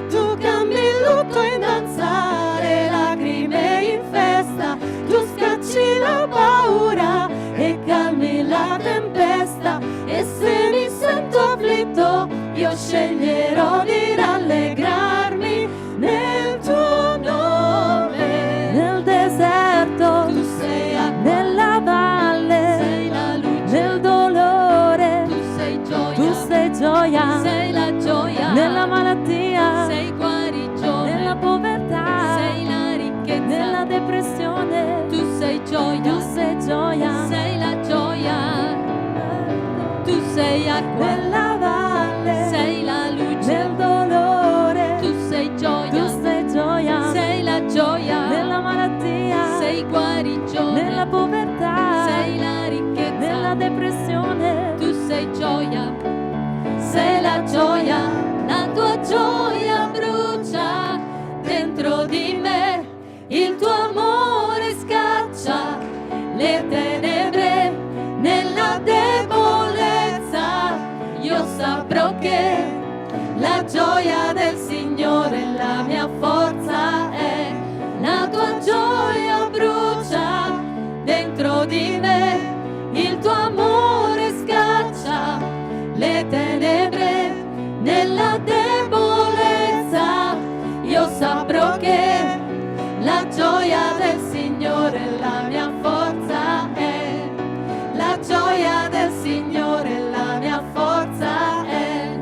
Tu cambi il lutto in danza, le lacrime in festa, tu scacci la paura e calmi la tempesta. E se mi sento afflitto, io sceglierò di rallegrarmi nel tuo nome. Nel deserto tu sei acqua, nella valle sei la luce, nel dolore tu sei gioia, sei la gioia, nella malattia sei guarigione, nella povertà sei la ricchezza, nella depressione tu sei gioia, sei la gioia. Tu sei acqua nella valle, sei la luce nel dolore, tu sei gioia, sei la gioia, nella malattia sei guarigione, nella povertà sei la ricchezza, nella depressione tu sei gioia, sei la gioia. La tua gioia brucia dentro di me, il tuo amore scaccia le tenebre nella debolezza. Io saprò che la gioia del Signore è la mia forza è, la tua gioia brucia dentro di me, il tuo amore scaccia le tenebre nella debolezza. Io saprò che la gioia del Signore è la mia forza è, la gioia del Signore è la mia forza è.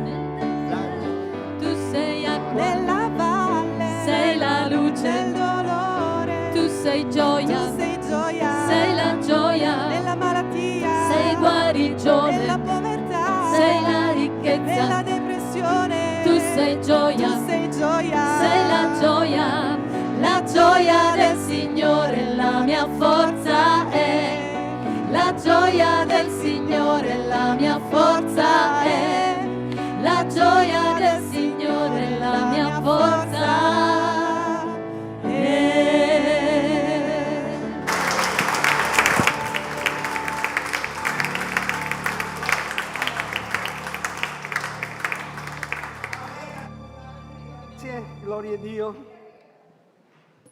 Tu sei acqua nella valle, sei la luce nel dolore, tu sei gioia, sei la gioia, nella malattia sei guarigione, nella povertà sei la ricchezza, nella depressione tu sei gioia, sei la gioia. La gioia del Signore è la mia forza è, la gioia del Signore è la mia forza è, la gioia del Signore è la mia forza è. Grazie, gloria a Dio.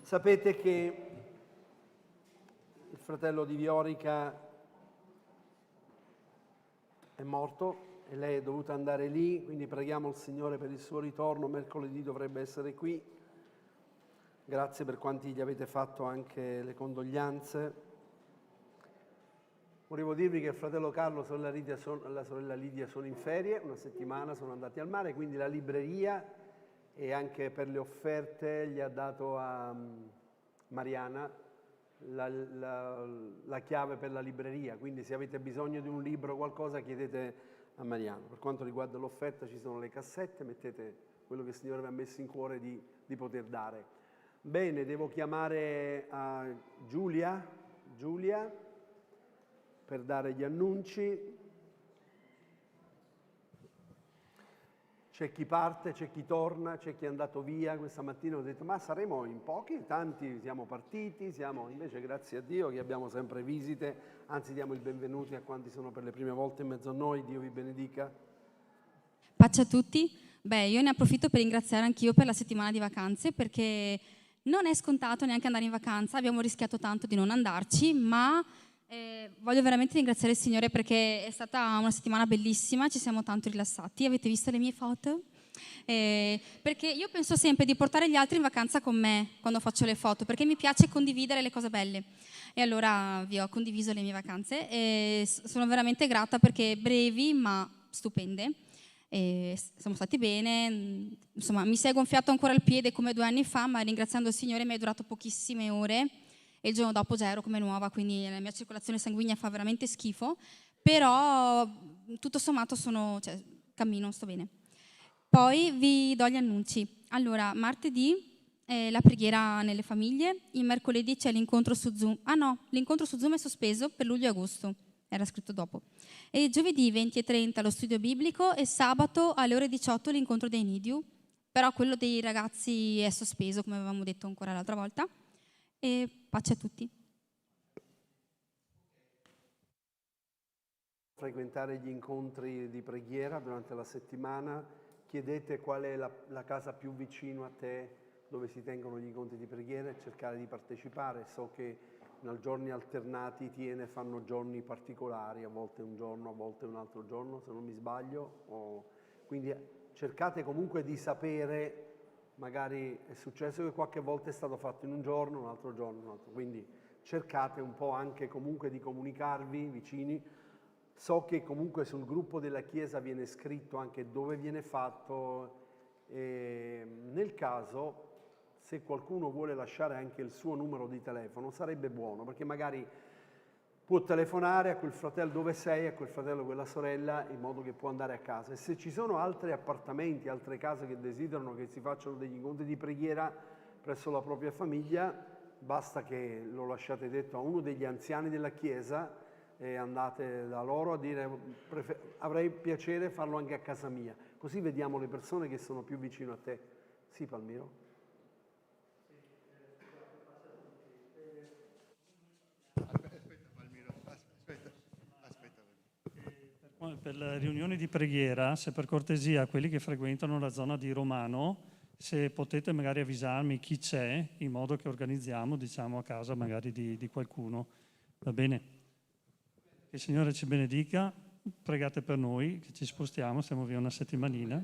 Sapete che il fratello di Viorica è morto e lei è dovuta andare lì, quindi preghiamo il Signore per il suo ritorno. Mercoledì dovrebbe essere qui. Grazie per quanti gli avete fatto anche le condoglianze. Volevo dirvi che il fratello Carlo e la sorella Lidia sono in ferie, una settimana sono andati al mare, quindi la libreria e anche per le offerte gli ha dato a Mariana la chiave per la libreria, quindi se avete bisogno di un libro o qualcosa chiedete a Mariana. Per quanto riguarda l'offerta ci sono le cassette, mettete quello che il Signore vi ha messo in cuore di poter dare. Bene, devo chiamare a Giulia per dare gli annunci. C'è chi parte, c'è chi torna, c'è chi è andato via. Questa mattina ho detto, ma saremo in pochi? Tanti siamo partiti, invece grazie a Dio che abbiamo sempre visite, anzi diamo il benvenuto a quanti sono per le prime volte in mezzo a noi. Dio vi benedica. Pace a tutti. Io ne approfitto per ringraziare anch'io per la settimana di vacanze, perché non è scontato neanche andare in vacanza, abbiamo rischiato tanto di non andarci, ma Voglio veramente ringraziare il Signore perché è stata una settimana bellissima, ci siamo tanto rilassati. Avete visto le mie foto? Perché io penso sempre di portare gli altri in vacanza con me quando faccio le foto, perché mi piace condividere le cose belle. E allora vi ho condiviso le mie vacanze e sono veramente grata perché brevi ma stupende. E siamo stati bene, insomma mi si è gonfiato ancora il piede come 2 anni fa, ma ringraziando il Signore mi è durato pochissime ore e il giorno dopo già ero come nuova, quindi la mia circolazione sanguigna fa veramente schifo, però tutto sommato cammino, sto bene. Poi vi do gli annunci. Allora, martedì la preghiera nelle famiglie, il mercoledì c'è l'incontro su Zoom. Ah no, l'incontro su Zoom è sospeso per luglio e agosto, era scritto dopo. E giovedì 20 e 30 lo studio biblico e sabato alle ore 18 l'incontro dei Nidiu, però quello dei ragazzi è sospeso, come avevamo detto ancora l'altra volta. E pace a tutti. Frequentare gli incontri di preghiera durante la settimana, chiedete qual è la casa più vicino a te dove si tengono gli incontri di preghiera e cercare di partecipare. So che nei giorni alternati fanno giorni particolari, a volte un giorno, a volte un altro giorno, se non mi sbaglio. Quindi cercate comunque di sapere. Magari è successo che qualche volta è stato fatto in un giorno, un altro giorno, un altro. Quindi cercate un po' anche comunque di comunicarvi vicini. So che comunque sul gruppo della Chiesa viene scritto anche dove viene fatto. Nel caso, se qualcuno vuole lasciare anche il suo numero di telefono, sarebbe buono, perché magari può telefonare a quel fratello dove sei, a quel fratello, quella sorella, in modo che può andare a casa. E se ci sono altri appartamenti, altre case che desiderano che si facciano degli incontri di preghiera presso la propria famiglia, basta che lo lasciate detto a uno degli anziani della Chiesa e andate da loro a dire avrei piacere farlo anche a casa mia. Così vediamo le persone che sono più vicino a te. Sì, Palmiro? Per le riunioni di preghiera, se per cortesia quelli che frequentano la zona di Romano, se potete magari avvisarmi chi c'è, in modo che organizziamo, diciamo, a casa magari di qualcuno. Va bene? Che il Signore ci benedica, pregate per noi, che ci spostiamo, stiamo via una settimanina.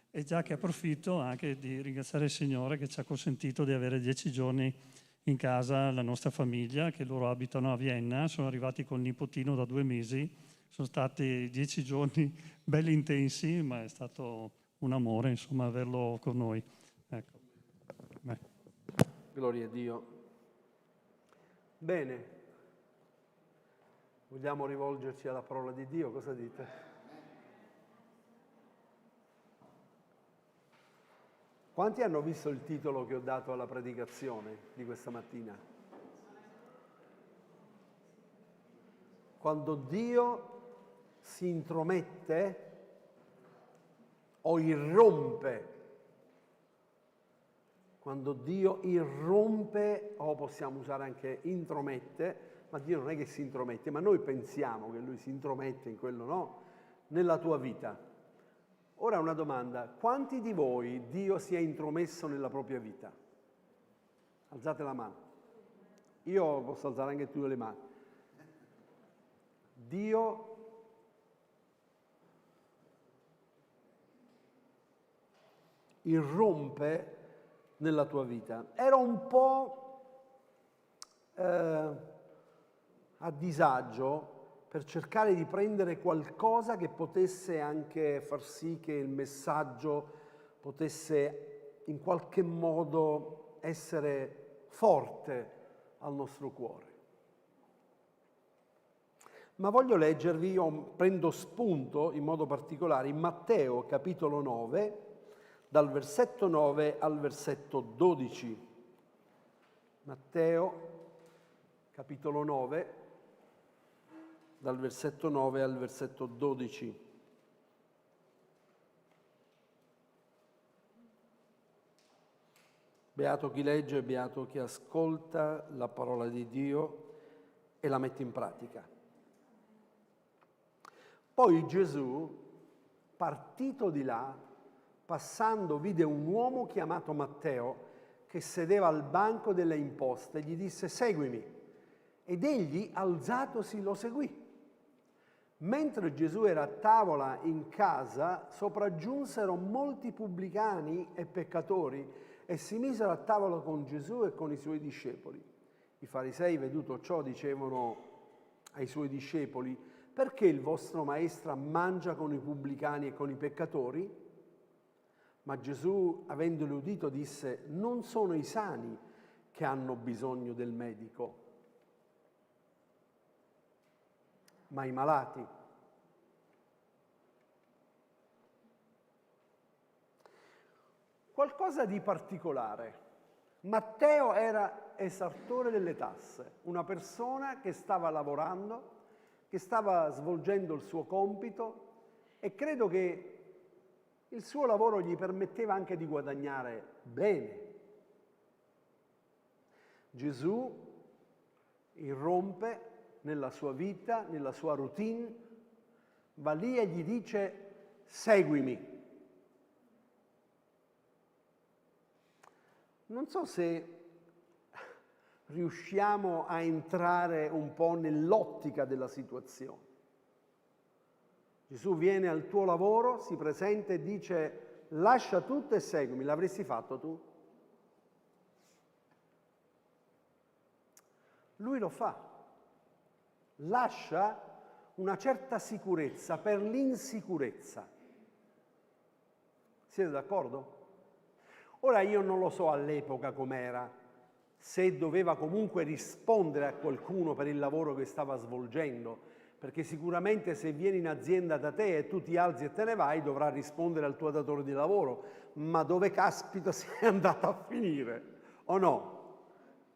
E già che approfitto anche di ringraziare il Signore che ci ha consentito di avere 10 giorni in casa la nostra famiglia, che loro abitano a Vienna, sono arrivati col nipotino da 2 mesi. Sono stati 10 giorni belli intensi, ma è stato un amore, insomma, averlo con noi. Ecco. Gloria a Dio. Bene. Vogliamo rivolgerci alla parola di Dio, cosa dite? Quanti hanno visto il titolo che ho dato alla predicazione di questa mattina? Quando Dio si intromette o irrompe. Quando Dio irrompe, o possiamo usare anche intromette, ma Dio non è che si intromette, ma noi pensiamo che Lui si intromette in quello, no? Nella tua vita. Ora una domanda, quanti di voi Dio si è intromesso nella propria vita? Alzate la mano. Io posso alzare anche tu le mani. Dio irrompe nella tua vita. Ero un po' a disagio per cercare di prendere qualcosa che potesse anche far sì che il messaggio potesse in qualche modo essere forte al nostro cuore. Ma voglio leggervi, io prendo spunto in modo particolare in Matteo capitolo 9, dal versetto 9 al versetto 12. Matteo capitolo 9, dal versetto 9 al versetto 12. Beato chi legge e beato chi ascolta la parola di Dio e la mette in pratica. Poi Gesù, partito di là, passando, vide un uomo chiamato Matteo che sedeva al banco delle imposte e gli disse: seguimi. ed egli, alzatosi, lo seguì. Mentre Gesù era a tavola in casa, sopraggiunsero molti pubblicani e peccatori e si misero a tavola con Gesù e con i suoi discepoli. I farisei, veduto ciò, dicevano ai suoi discepoli: perché il vostro maestro mangia con i pubblicani e con i peccatori? Ma Gesù, avendoli udito, disse: non sono i sani che hanno bisogno del medico, ma i malati. Qualcosa di particolare. Matteo era esartore delle tasse, una persona che stava lavorando, che stava svolgendo il suo compito, e credo che il suo lavoro gli permetteva anche di guadagnare bene. Gesù irrompe nella sua vita, nella sua routine, va lì e gli dice: seguimi. Non so se riusciamo a entrare un po' nell'ottica della situazione. Gesù viene al tuo lavoro, si presenta e dice: lascia tutto e seguimi. L'avresti fatto tu? Lui lo fa. Lascia una certa sicurezza per l'insicurezza. Siete d'accordo? Ora io non lo so all'epoca com'era, se doveva comunque rispondere a qualcuno per il lavoro che stava svolgendo, perché sicuramente se vieni in azienda da te e tu ti alzi e te ne vai, dovrà rispondere al tuo datore di lavoro. Ma dove caspita sei andato a finire? O no?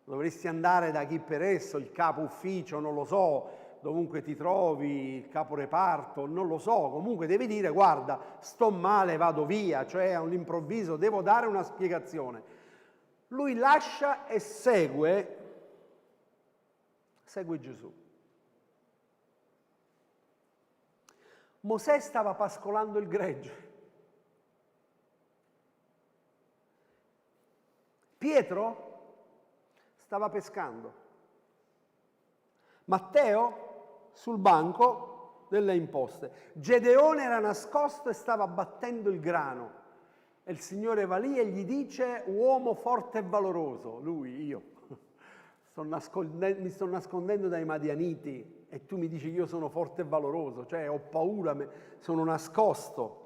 Dovresti andare da chi per esso, il capo ufficio, non lo so, dovunque ti trovi, il capo reparto, non lo so, comunque devi dire: guarda, sto male, vado via, cioè all'improvviso devo dare una spiegazione. Lui lascia e segue Gesù. Mosè stava pascolando il gregge. Pietro stava pescando. Matteo sul banco delle imposte. Gedeone era nascosto e stava battendo il grano. E il Signore va lì e gli dice: uomo forte e valoroso. Lui, io, mi sto nascondendo dai Madianiti e tu mi dici che io sono forte e valoroso, cioè ho paura, sono nascosto.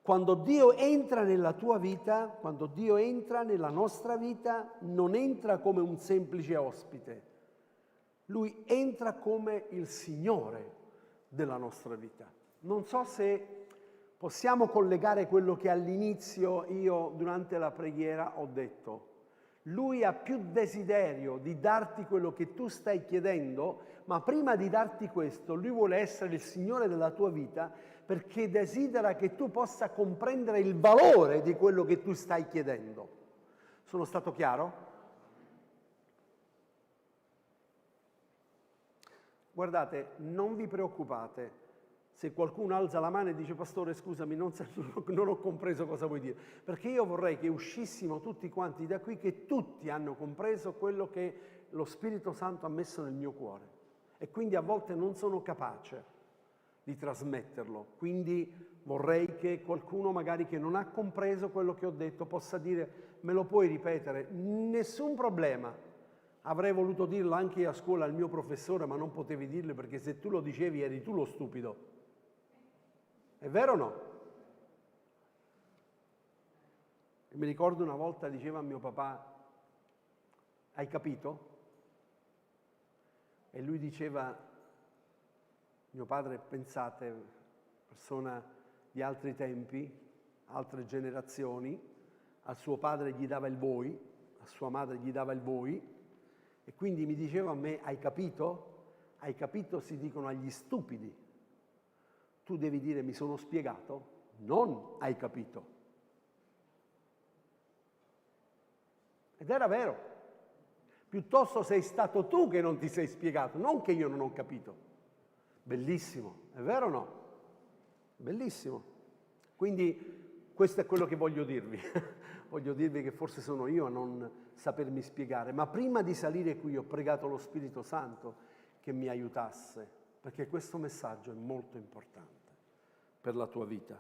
Quando Dio entra nella tua vita, quando Dio entra nella nostra vita, non entra come un semplice ospite. Lui entra come il Signore della nostra vita. Non so se possiamo collegare quello che all'inizio io durante la preghiera ho detto. Lui ha più desiderio di darti quello che tu stai chiedendo, ma prima di darti questo, Lui vuole essere il Signore della tua vita perché desidera che tu possa comprendere il valore di quello che tu stai chiedendo. Sono stato chiaro? Guardate, non vi preoccupate se qualcuno alza la mano e dice: pastore, scusami, non ho compreso cosa vuoi dire, perché io vorrei che uscissimo tutti quanti da qui, che tutti hanno compreso quello che lo Spirito Santo ha messo nel mio cuore e quindi a volte non sono capace di trasmetterlo. Quindi vorrei che qualcuno magari che non ha compreso quello che ho detto possa dire: me lo puoi ripetere? Nessun problema. Avrei voluto dirlo anche a scuola al mio professore, ma non potevi dirlo perché se tu lo dicevi eri tu lo stupido. È vero o no? E mi ricordo una volta diceva a mio papà: hai capito? E lui diceva, mio padre, pensate, persona di altri tempi, altre generazioni, al suo padre gli dava il voi, a sua madre gli dava il voi, e quindi mi diceva a me: hai capito? Hai capito si dicono agli stupidi. Tu devi dire: mi sono spiegato, non hai capito. Ed era vero. Piuttosto sei stato tu che non ti sei spiegato, non che io non ho capito. Bellissimo, è vero o no? Bellissimo. Quindi questo è quello che voglio dirvi. voglio dirvi che forse sono io a non sapermi spiegare, ma prima di salire qui ho pregato lo Spirito Santo che mi aiutasse, perché questo messaggio è molto importante per la tua vita.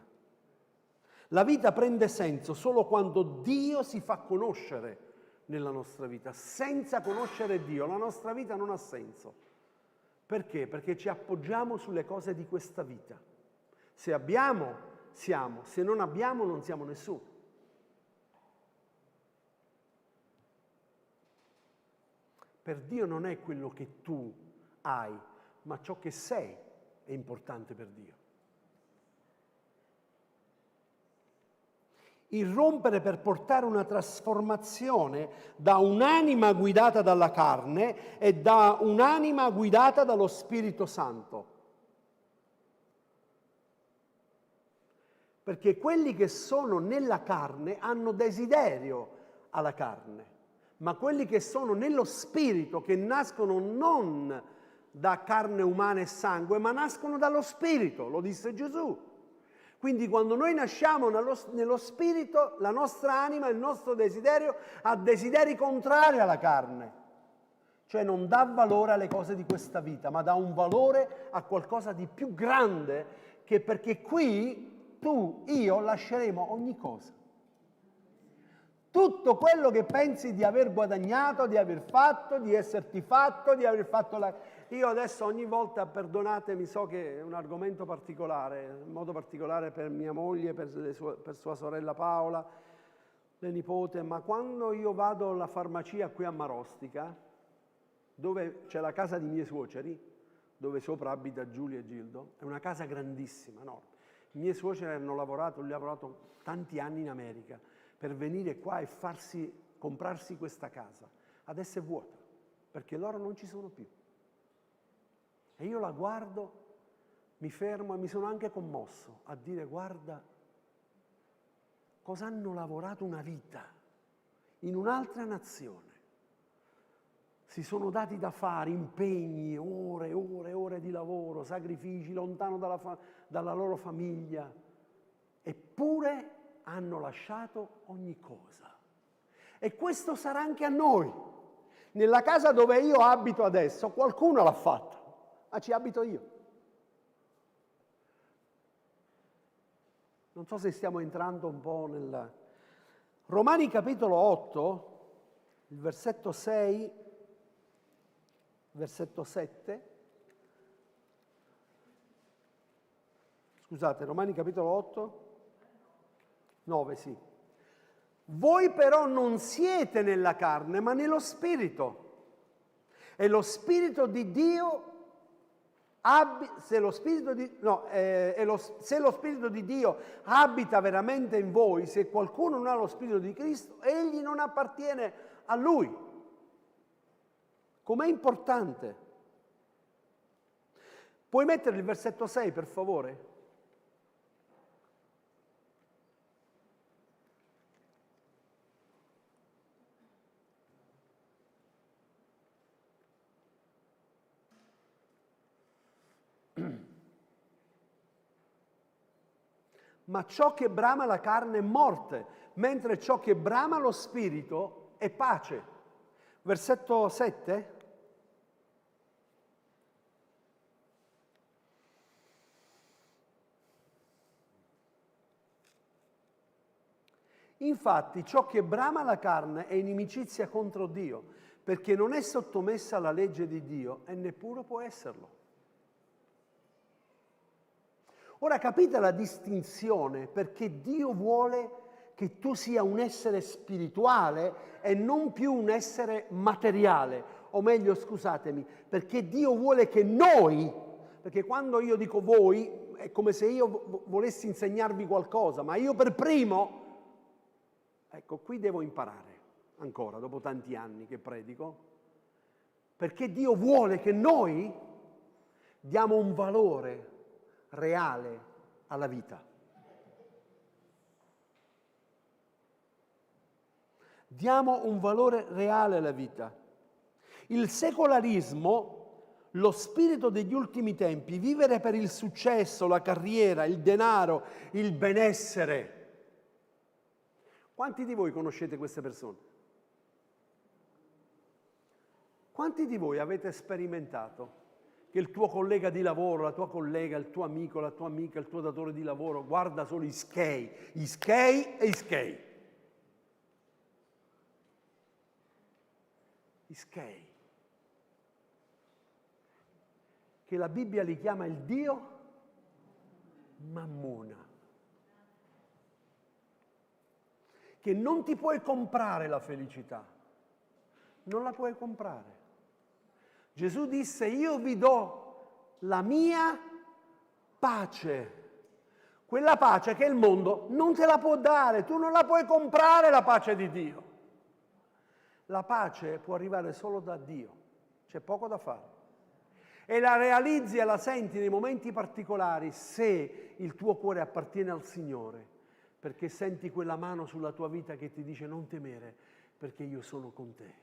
La vita prende senso solo quando Dio si fa conoscere nella nostra vita. Senza conoscere Dio la nostra vita non ha senso. Perché? Perché ci appoggiamo sulle cose di questa vita. Se abbiamo, siamo. Se non abbiamo, non siamo nessuno. Per Dio non è quello che tu hai, ma ciò che sei è importante per Dio. Irrompere per portare una trasformazione da un'anima guidata dalla carne e da un'anima guidata dallo Spirito Santo. Perché quelli che sono nella carne hanno desiderio alla carne, ma quelli che sono nello Spirito, che nascono non da carne umana e sangue, ma nascono dallo Spirito, lo disse Gesù. Quindi quando noi nasciamo nello Spirito, la nostra anima, il nostro desiderio, ha desideri contrari alla carne. Cioè non dà valore alle cose di questa vita, ma dà un valore a qualcosa di più grande, che perché qui tu, io, lasceremo ogni cosa. Tutto quello che pensi di aver guadagnato, di aver fatto, di esserti fatto, di aver fatto la... Io adesso ogni volta, perdonatemi, so che è un argomento particolare, in modo particolare per mia moglie, per sua sorella Paola, le nipote, ma quando io vado alla farmacia qui a Marostica, dove c'è la casa di miei suoceri, dove sopra abita Giulia e Gildo, è una casa grandissima, enorme. I miei suoceri hanno lavorato tanti anni in America per venire qua e comprarsi questa casa. Adesso è vuota, perché loro non ci sono più. E io la guardo, mi fermo e mi sono anche commosso a dire: guarda, cosa hanno lavorato una vita in un'altra nazione. Si sono dati da fare, impegni, ore e ore e ore di lavoro, sacrifici, lontano dalla loro famiglia. Eppure hanno lasciato ogni cosa. E questo sarà anche a noi. Nella casa dove io abito adesso, qualcuno l'ha fatto. Ma ci abito io. Non so se stiamo entrando un po' nel... Romani capitolo 8, il versetto 6, versetto 7. Scusate, Romani capitolo 8, 9, sì. Voi però non siete nella carne, ma nello Spirito. E lo Spirito di Dio... Se lo Spirito di Dio abita veramente in voi, se qualcuno non ha lo Spirito di Cristo, egli non appartiene a Lui. Com'è importante? Puoi mettere il versetto 6, per favore? Ma ciò che brama la carne è morte, mentre ciò che brama lo spirito è pace. Versetto 7. Infatti ciò che brama la carne è inimicizia contro Dio, perché non è sottomessa alla legge di Dio e neppure può esserlo. Ora capite la distinzione, perché Dio vuole che tu sia un essere spirituale e non più un essere materiale. O meglio, scusatemi, perché Dio vuole che noi, perché quando io dico voi è come se io volessi insegnarvi qualcosa, ma io per primo, ecco, qui devo imparare ancora, dopo tanti anni che predico, perché Dio vuole che noi diamo un valore reale alla vita. Diamo un valore reale alla vita. Il secolarismo, lo spirito degli ultimi tempi, vivere per il successo, la carriera, il denaro, il benessere. Quanti di voi conoscete queste persone? Quanti di voi avete sperimentato che il tuo collega di lavoro, la tua collega, il tuo amico, la tua amica, il tuo datore di lavoro guarda solo gli skei e gli skei? Gli skei. Che la Bibbia li chiama il Dio Mammona. Che non ti puoi comprare la felicità. Non la puoi comprare. Gesù disse: io vi do la mia pace. Quella pace che il mondo non te la può dare. Tu non la puoi comprare, la pace di Dio. La pace può arrivare solo da Dio. C'è poco da fare. E la realizzi e la senti nei momenti particolari se il tuo cuore appartiene al Signore, perché senti quella mano sulla tua vita che ti dice: non temere, perché io sono con te.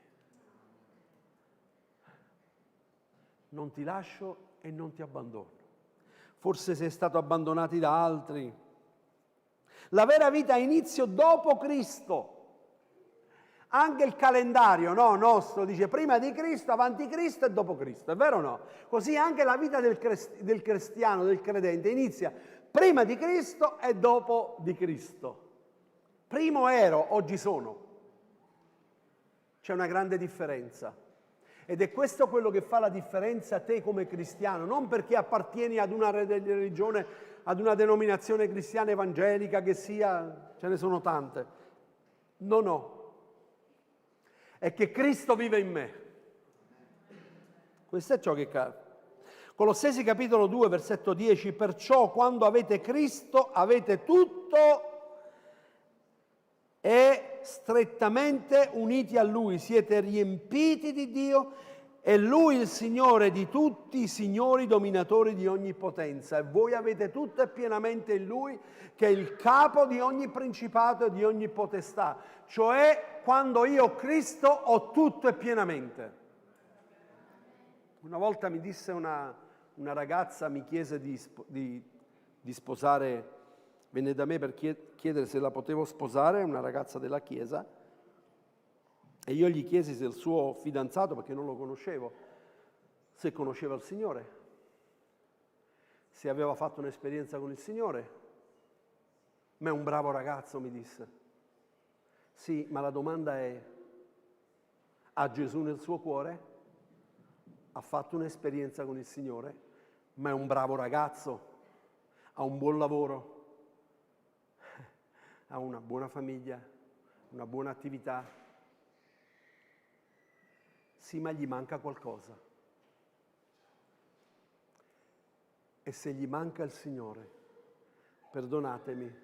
Non ti lascio e non ti abbandono. Forse sei stato abbandonato da altri. La vera vita ha inizio dopo Cristo. Anche il calendario nostro dice prima di Cristo, avanti Cristo e dopo Cristo, è vero o no? Così anche la vita del cristiano, del credente, inizia prima di Cristo e dopo di Cristo. Primo ero, oggi sono. C'è una grande differenza. Ed è questo quello che fa la differenza a te come cristiano, non perché appartieni ad una religione, ad una denominazione cristiana evangelica che sia, ce ne sono tante. No. È che Cristo vive in me. Questo è ciò che cade. Colossesi capitolo 2, versetto 10, perciò quando avete Cristo avete tutto e strettamente uniti a Lui, siete riempiti di Dio e Lui il Signore di tutti i signori, dominatori di ogni potenza. E voi avete tutto e pienamente in Lui, che è il capo di ogni principato e di ogni potestà. Cioè, quando io ho Cristo, ho tutto e pienamente. Una volta mi disse una ragazza, mi chiese di sposare, venne da me per chiedere se la potevo sposare, una ragazza della chiesa, e io gli chiesi se il suo fidanzato, perché non lo conoscevo, se conosceva il Signore, se aveva fatto un'esperienza con il Signore. Ma è un bravo ragazzo, mi disse. Sì, ma la domanda è: ha Gesù nel suo cuore? Ha fatto un'esperienza con il Signore? Ma è un bravo ragazzo? Ha un buon lavoro? Ha una buona famiglia? Una buona attività? Sì, ma gli manca qualcosa. E se gli manca il Signore, perdonatemi,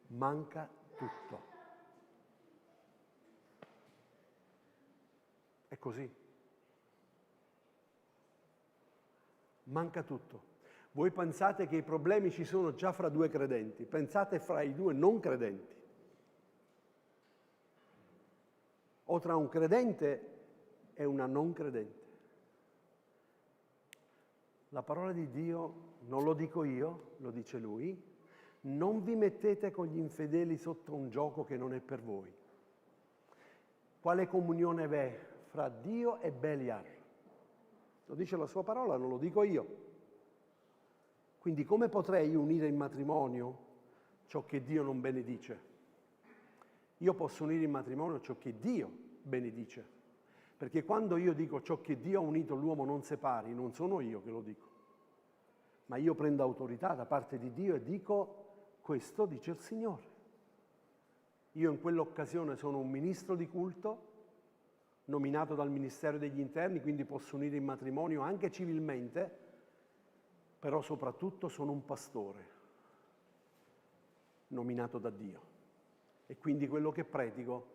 manca tutto. È così. Manca tutto. Voi pensate che i problemi ci sono già fra due credenti, pensate fra i due non credenti. O tra un credente e una non credente. La parola di Dio, non lo dico io, lo dice Lui, non vi mettete con gli infedeli sotto un gioco che non è per voi. Quale comunione v'è fra Dio e Beliar? Lo dice la sua parola, non lo dico io. Quindi come potrei unire in matrimonio ciò che Dio non benedice? Io posso unire in matrimonio ciò che Dio benedice. Perché quando io dico ciò che Dio ha unito l'uomo non separi, non sono io che lo dico. Ma io prendo autorità da parte di Dio e dico: questo dice il Signore. Io in quell'occasione sono un ministro di culto, nominato dal Ministero degli Interni, quindi posso unire in matrimonio anche civilmente, però soprattutto sono un pastore, nominato da Dio. E quindi quello che predico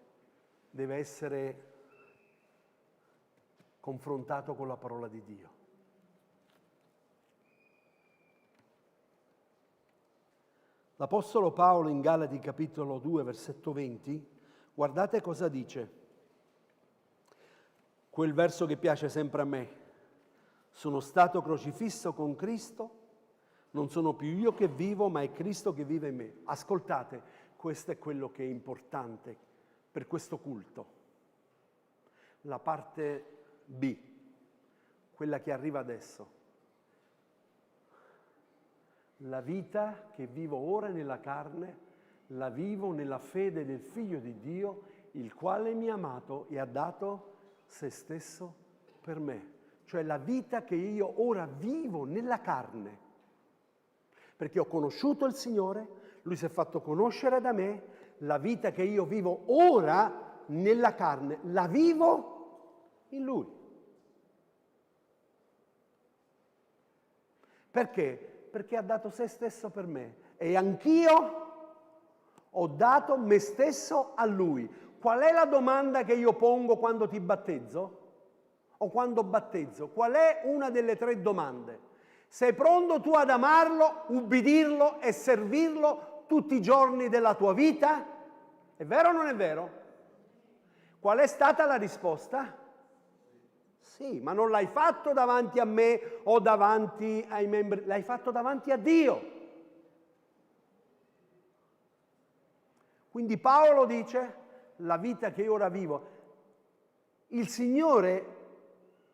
deve essere confrontato con la parola di Dio. L'Apostolo Paolo in Galati capitolo 2, versetto 20, guardate cosa dice. Quel verso che piace sempre a me. Sono stato crocifisso con Cristo, non sono più io che vivo, ma è Cristo che vive in me. Ascoltate, questo è quello che è importante per questo culto. La parte B, quella che arriva adesso. La vita che vivo ora nella carne, la vivo nella fede del Figlio di Dio, il quale mi ha amato e ha dato se stesso per me. Cioè la vita che io ora vivo nella carne. Perché ho conosciuto il Signore, Lui si è fatto conoscere da me, la vita che io vivo ora nella carne, la vivo in Lui. Perché? Perché ha dato se stesso per me e anch'io ho dato me stesso a Lui. Qual è la domanda che io pongo quando ti battezzo? O quando battezzo? Qual è una delle 3 domande? Sei pronto tu ad amarlo, ubbidirlo e servirlo tutti i giorni della tua vita? È vero o non è vero? Qual è stata la risposta? Sì, ma non l'hai fatto davanti a me o davanti ai membri, l'hai fatto davanti a Dio. Quindi Paolo dice, la vita che io ora vivo, il Signore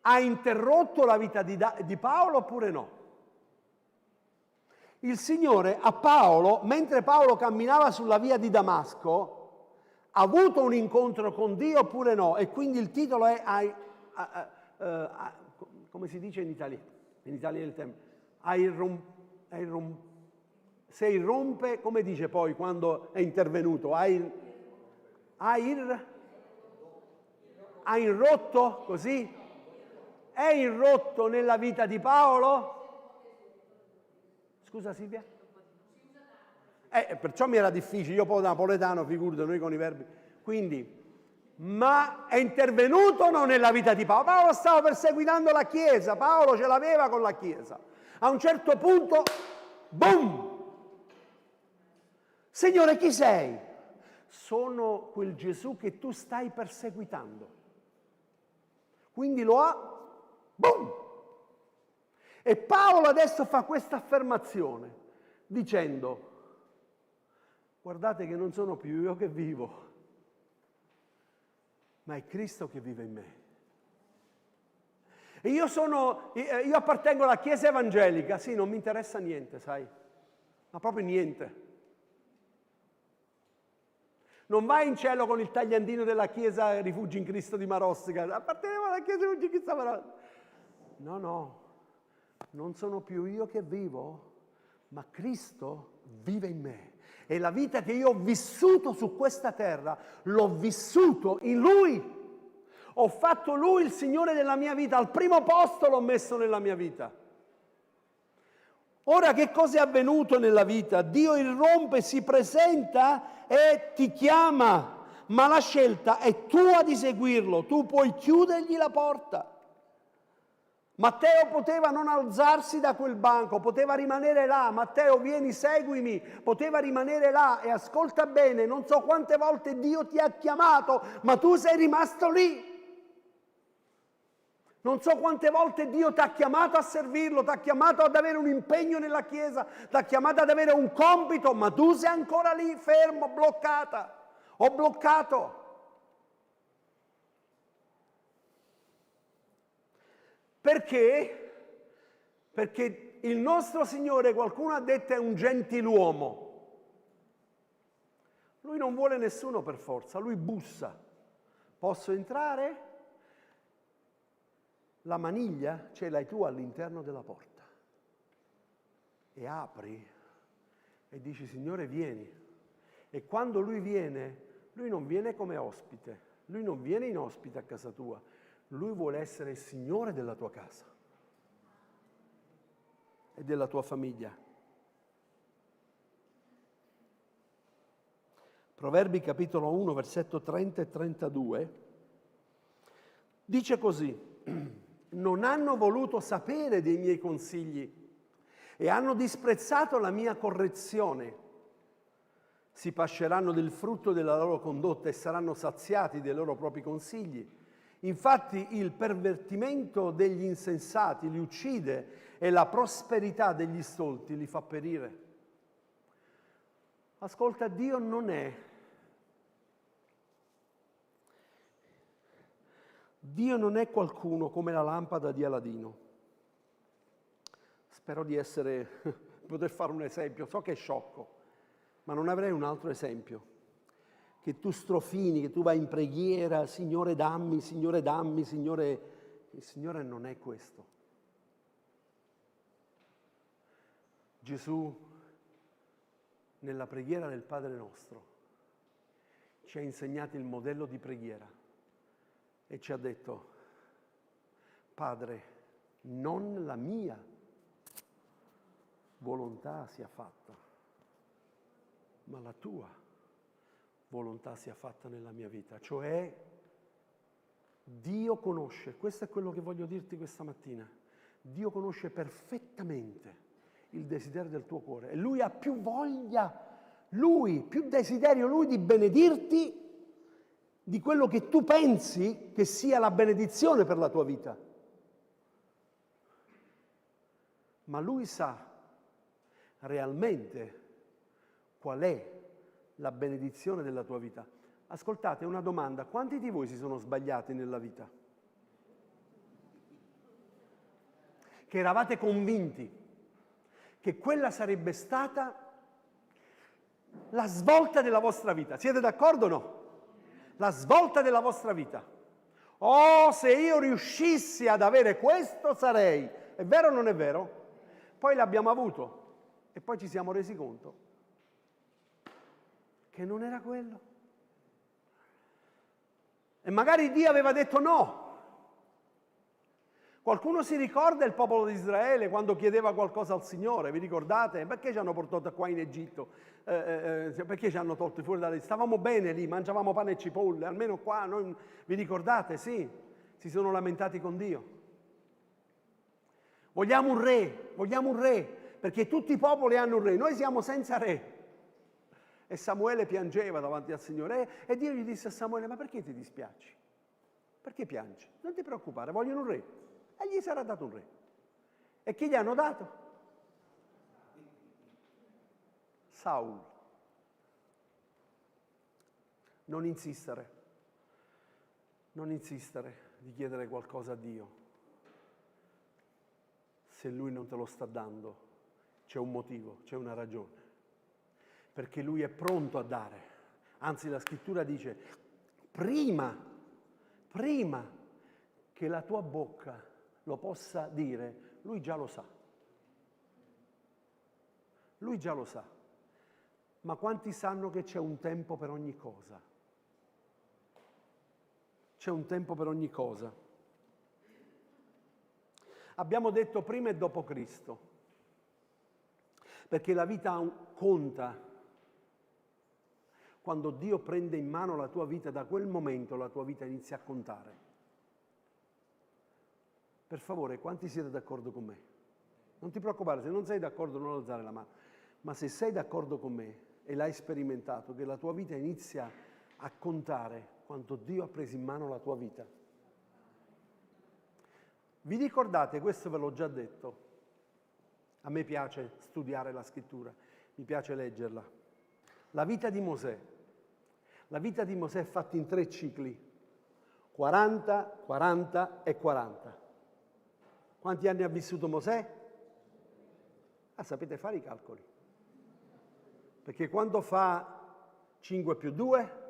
ha interrotto la vita di Paolo oppure no? Il Signore a Paolo, mentre Paolo camminava sulla via di Damasco, ha avuto un incontro con Dio oppure no? E quindi il titolo è come si dice in Italia? In Italia del tempo. Se irrompe, come dice poi quando è intervenuto? Ha irrotto, così? È irrotto nella vita di Paolo? Scusa Silvia? Perciò mi era difficile, io poi napoletano, figurate, noi con i verbi. Quindi, ma è intervenuto o no nella vita di Paolo? Paolo stava perseguitando la Chiesa, Paolo ce l'aveva con la Chiesa. A un certo punto, boom! Signore, chi sei? Sono quel Gesù che tu stai perseguitando. Quindi lo ha, boom! E Paolo adesso fa questa affermazione, dicendo, guardate che non sono più io che vivo, ma è Cristo che vive in me. E io appartengo alla Chiesa evangelica, sì, non mi interessa niente, sai, ma proprio niente. Non vai in cielo con il tagliandino della Chiesa Rifugi in Cristo di Marostica, appartenevo alla Chiesa Rifugi in Cristo di Marostica. No, non sono più io che vivo, ma Cristo vive in me. E la vita che io ho vissuto su questa terra, l'ho vissuto in Lui. Ho fatto Lui il Signore della mia vita, al primo posto l'ho messo nella mia vita. Ora che cosa è avvenuto nella vita? Dio irrompe, si presenta e ti chiama, ma la scelta è tua di seguirlo, tu puoi chiudergli la porta. Matteo poteva non alzarsi da quel banco, poteva rimanere là. Matteo, vieni, seguimi. Poteva rimanere là e ascolta bene, non so quante volte Dio ti ha chiamato, ma tu sei rimasto lì. Non so quante volte Dio ti ha chiamato a servirlo, ti ha chiamato ad avere un impegno nella Chiesa, ti ha chiamato ad avere un compito, ma tu sei ancora lì, fermo, bloccata o bloccato. Perché? Perché il nostro Signore, qualcuno ha detto, è un gentiluomo. Lui non vuole nessuno per forza, lui bussa. Posso entrare? La maniglia ce l'hai tu all'interno della porta. E apri e dici, Signore, vieni. E quando lui viene, lui non viene come ospite, lui non viene in ospite a casa tua. Lui vuole essere il Signore della tua casa e della tua famiglia. Proverbi capitolo 1, versetto 30 e 32, dice così, non hanno voluto sapere dei miei consigli e hanno disprezzato la mia correzione. Si pasceranno del frutto della loro condotta e saranno saziati dei loro propri consigli. Infatti il pervertimento degli insensati li uccide e la prosperità degli stolti li fa perire. Ascolta, Dio non è qualcuno come la lampada di Aladino. Spero di poter fare un esempio, so che è sciocco, ma non avrei un altro esempio. Che tu strofini, che tu vai in preghiera, Signore dammi, Signore. Il Signore non è questo. Gesù, nella preghiera del Padre nostro, ci ha insegnato il modello di preghiera e ci ha detto: Padre, non la mia volontà sia fatta, ma la tua volontà sia fatta nella mia vita. Cioè, Dio conosce, questo è quello che voglio dirti questa mattina, Dio conosce perfettamente il desiderio del tuo cuore e Lui ha più voglia, più desiderio di benedirti di quello che tu pensi che sia la benedizione per la tua vita. Ma Lui sa realmente qual è la benedizione della tua vita. Ascoltate, una domanda: quanti di voi si sono sbagliati nella vita? Che eravate convinti che quella sarebbe stata la svolta della vostra vita. Siete d'accordo o no? La svolta della vostra vita. Oh, se io riuscissi ad avere questo sarei. È vero o non è vero? Poi l'abbiamo avuto e poi ci siamo resi conto che non era quello. E magari Dio aveva detto no. Qualcuno si ricorda il popolo di Israele quando chiedeva qualcosa al Signore? Vi ricordate? Perché ci hanno portato qua in Egitto? Perché ci hanno tolto fuori da lì? Stavamo bene lì, mangiavamo pane e cipolle, almeno qua, noi, vi ricordate? Sì, si sono lamentati con Dio. Vogliamo un re, perché tutti i popoli hanno un re, noi siamo senza re. E Samuele piangeva davanti al Signore e Dio gli disse a Samuele: ma perché ti dispiaci? Perché piangi? Non ti preoccupare, vogliono un re. E gli sarà dato un re. E chi gli hanno dato? Saul. Non insistere di chiedere qualcosa a Dio. Se Lui non te lo sta dando, c'è un motivo, c'è una ragione. Perché Lui è pronto a dare. Anzi, la Scrittura dice: prima che la tua bocca lo possa dire, Lui già lo sa. Lui già lo sa. Ma quanti sanno che c'è un tempo per ogni cosa? C'è un tempo per ogni cosa. Abbiamo detto prima e dopo Cristo, perché la vita conta. Quando Dio prende in mano la tua vita, da quel momento la tua vita inizia a contare. Per favore, quanti siete d'accordo con me? Non ti preoccupare, se non sei d'accordo non alzare la mano, ma se sei d'accordo con me e l'hai sperimentato, che la tua vita inizia a contare quando Dio ha preso in mano la tua vita. Vi ricordate, questo ve l'ho già detto, a me piace studiare la Scrittura, mi piace leggerla. La vita di Mosè è fatta in 3 cicli, 40, 40 e 40. Quanti anni ha vissuto Mosè? Sapete fare i calcoli. Perché quando fa 5 più 2?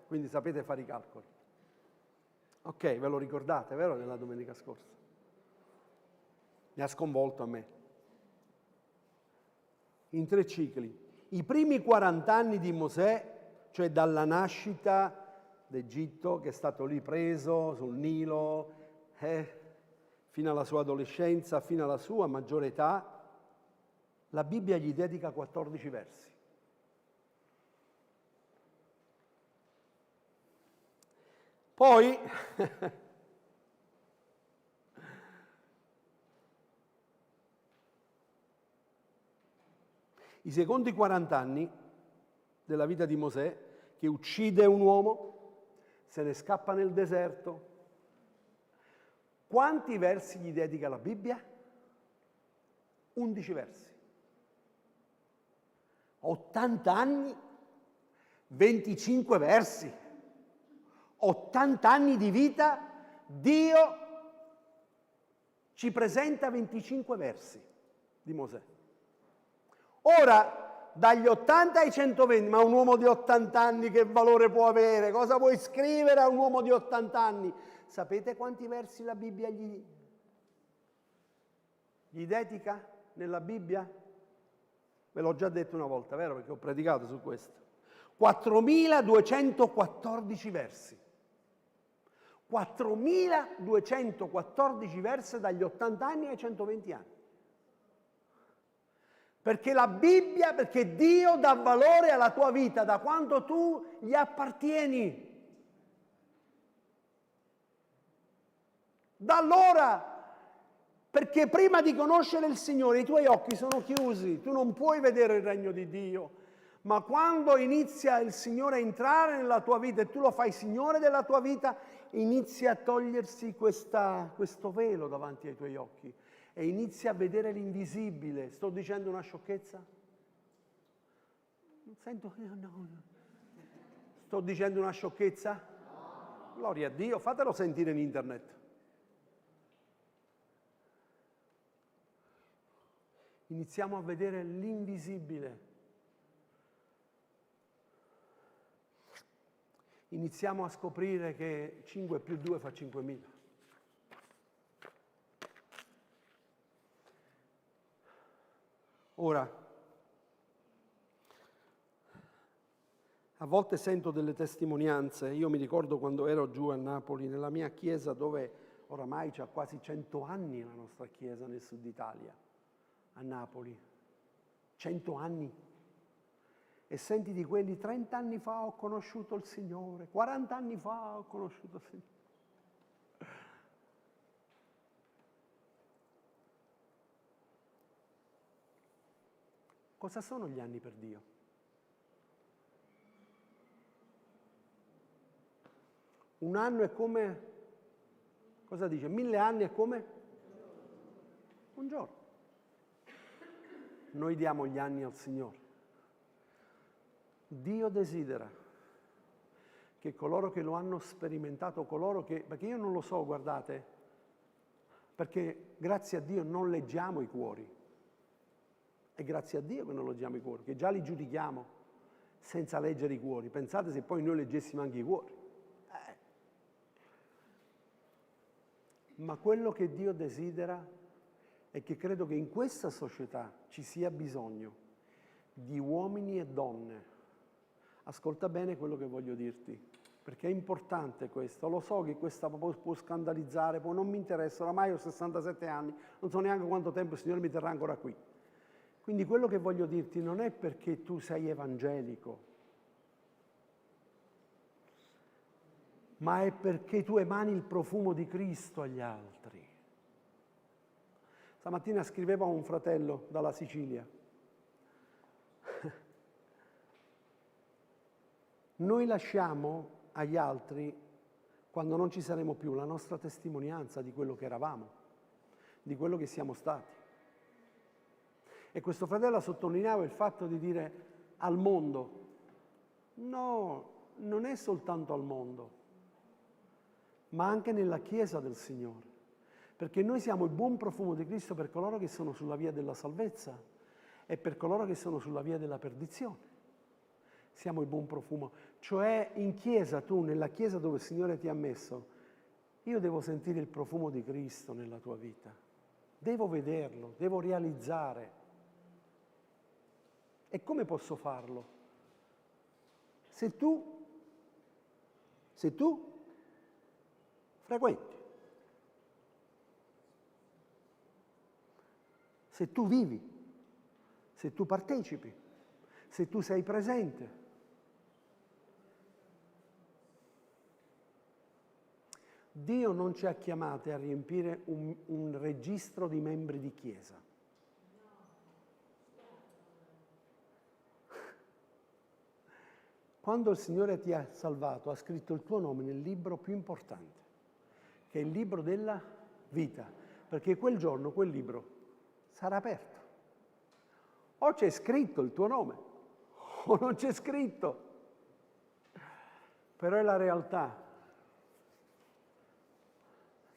Quindi sapete fare i calcoli. Ok, ve lo ricordate, vero, nella domenica scorsa? Mi ha sconvolto a me. In 3 cicli. I primi 40 anni di Mosè, cioè dalla nascita d'Egitto, che è stato lì preso sul Nilo, fino alla sua adolescenza, fino alla sua maggiore età, la Bibbia gli dedica 14 versi. Poi, i secondi 40 anni della vita di Mosè, che uccide un uomo, se ne scappa nel deserto. Quanti versi gli dedica la Bibbia? 11 versi. 80 anni, 25 versi. 80 anni di vita, Dio ci presenta 25 versi di Mosè. Ora, dagli 80 ai 120, ma un uomo di 80 anni che valore può avere? Cosa vuoi scrivere a un uomo di 80 anni? Sapete quanti versi la Bibbia gli dedica nella Bibbia? Ve l'ho già detto una volta, vero? Perché ho predicato su questo. 4.214 versi. 4.214 versi dagli 80 anni ai 120 anni. Perché la Bibbia, perché Dio dà valore alla tua vita da quando tu gli appartieni. Da allora, perché prima di conoscere il Signore i tuoi occhi sono chiusi, tu non puoi vedere il regno di Dio. Ma quando inizia il Signore a entrare nella tua vita e tu lo fai Signore della tua vita, inizia a togliersi questo velo davanti ai tuoi occhi e inizia a vedere l'invisibile. Sto dicendo una sciocchezza? Non sento, no. Sto dicendo una sciocchezza? Gloria a Dio, fatelo sentire in internet. Iniziamo a vedere l'invisibile. Iniziamo a scoprire che 5 più 2 fa 5.000. Ora, a volte sento delle testimonianze. Io mi ricordo quando ero giù a Napoli, nella mia chiesa, dove oramai c'ha quasi 100 anni la nostra chiesa nel sud Italia, a Napoli. 100 anni. E senti di quelli, 30 anni fa ho conosciuto il Signore, 40 anni fa ho conosciuto il Signore. Cosa sono gli anni per Dio? Un anno è come, cosa dice? 1000 anni è come? Un giorno. Noi diamo gli anni al Signore. Dio desidera che coloro che lo hanno sperimentato, perché io non lo so, guardate, perché grazie a Dio non leggiamo i cuori. È grazie a Dio che non leggiamo i cuori, che già li giudichiamo senza leggere i cuori. Pensate se poi noi leggessimo anche i cuori. Ma quello che Dio desidera è che credo che in questa società ci sia bisogno di uomini e donne. Ascolta bene quello che voglio dirti, perché è importante questo. Lo so che questa può scandalizzare, non mi interessa, oramai ho 67 anni, non so neanche quanto tempo il Signore mi terrà ancora qui. Quindi quello che voglio dirti non è perché tu sei evangelico, ma è perché tu emani il profumo di Cristo agli altri. Stamattina scriveva un fratello dalla Sicilia. Noi lasciamo agli altri, quando non ci saremo più, la nostra testimonianza di quello che eravamo, di quello che siamo stati. E questo fratello sottolineava il fatto di dire al mondo, no, non è soltanto al mondo, ma anche nella Chiesa del Signore. Perché noi siamo il buon profumo di Cristo per coloro che sono sulla via della salvezza e per coloro che sono sulla via della perdizione. Siamo il buon profumo. Cioè in chiesa, tu nella chiesa dove il Signore ti ha messo, io devo sentire il profumo di Cristo nella tua vita. Devo vederlo, devo realizzare. E come posso farlo? Se tu frequenti, se tu vivi, se tu partecipi, se tu sei presente. Dio non ci ha chiamati a riempire un registro di membri di chiesa. Quando il Signore ti ha salvato, ha scritto il tuo nome nel libro più importante, che è il libro della vita, perché quel giorno quel libro sarà aperto. O c'è scritto il tuo nome, o non c'è scritto. Però è la realtà.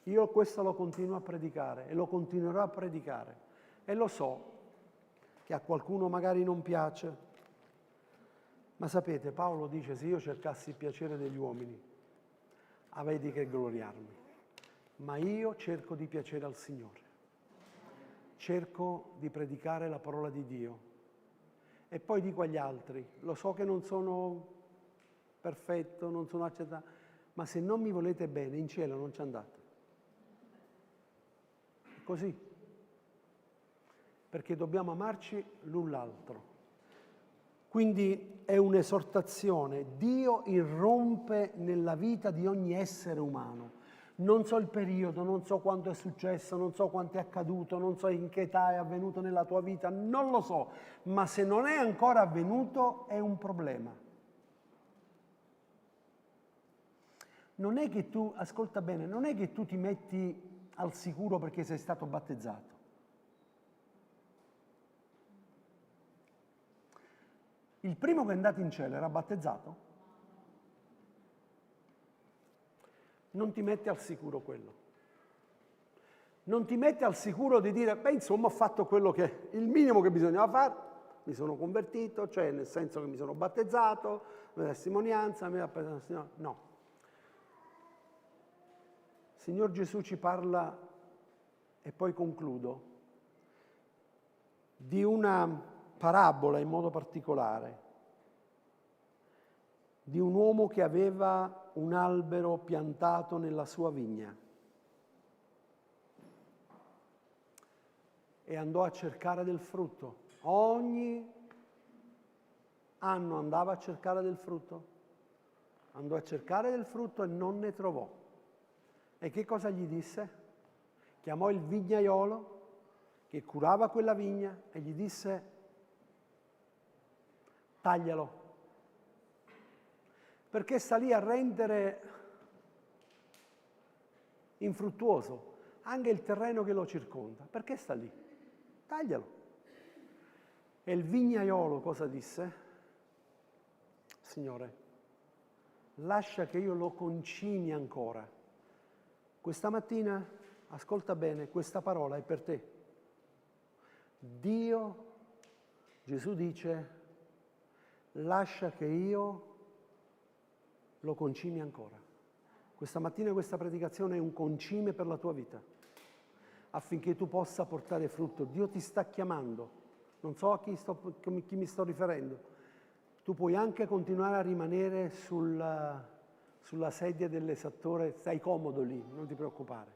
Io questo lo continuo a predicare e lo continuerò a predicare. E lo so che a qualcuno magari non piace. Ma sapete, Paolo dice, se io cercassi il piacere degli uomini, avete che gloriarmi. Ma io cerco di piacere al Signore. Cerco di predicare la parola di Dio. E poi dico agli altri, lo so che non sono perfetto, non sono accettato, ma se non mi volete bene, in cielo non ci andate. Così. Perché dobbiamo amarci l'un l'altro. Quindi è un'esortazione. Dio irrompe nella vita di ogni essere umano. Non so il periodo, non so quanto è successo, non so quanto è accaduto, non so in che età è avvenuto nella tua vita, non lo so. Ma se non è ancora avvenuto, è un problema. Non è che tu, ascolta bene, non è che tu ti metti al sicuro perché sei stato battezzato. Il primo che è andato in cielo era battezzato? Non ti metti al sicuro quello. Non ti metti al sicuro di dire, beh, insomma, ho fatto quello che il minimo che bisognava fare, mi sono convertito, cioè nel senso che mi sono battezzato, la testimonianza, no. Signor Gesù ci parla, e poi concludo, di una parabola in modo particolare, di un uomo che aveva un albero piantato nella sua vigna e andò a cercare del frutto. Ogni anno andava a cercare del frutto, andò a cercare del frutto e non ne trovò. E che cosa gli disse? Chiamò il vignaiolo che curava quella vigna e gli disse: taglialo, perché sta lì a rendere infruttuoso anche il terreno che lo circonda. Perché sta lì? Taglialo. E il vignaiolo cosa disse? Signore, lascia che io lo concimi ancora. Questa mattina, ascolta bene, questa parola è per te. Dio, Gesù dice, lascia che io lo concimi ancora. Questa mattina questa predicazione è un concime per la tua vita, affinché tu possa portare frutto. Dio ti sta chiamando, non so a chi mi sto riferendo. Tu puoi anche continuare a rimanere sulla sedia dell'esattore, stai comodo lì, non ti preoccupare.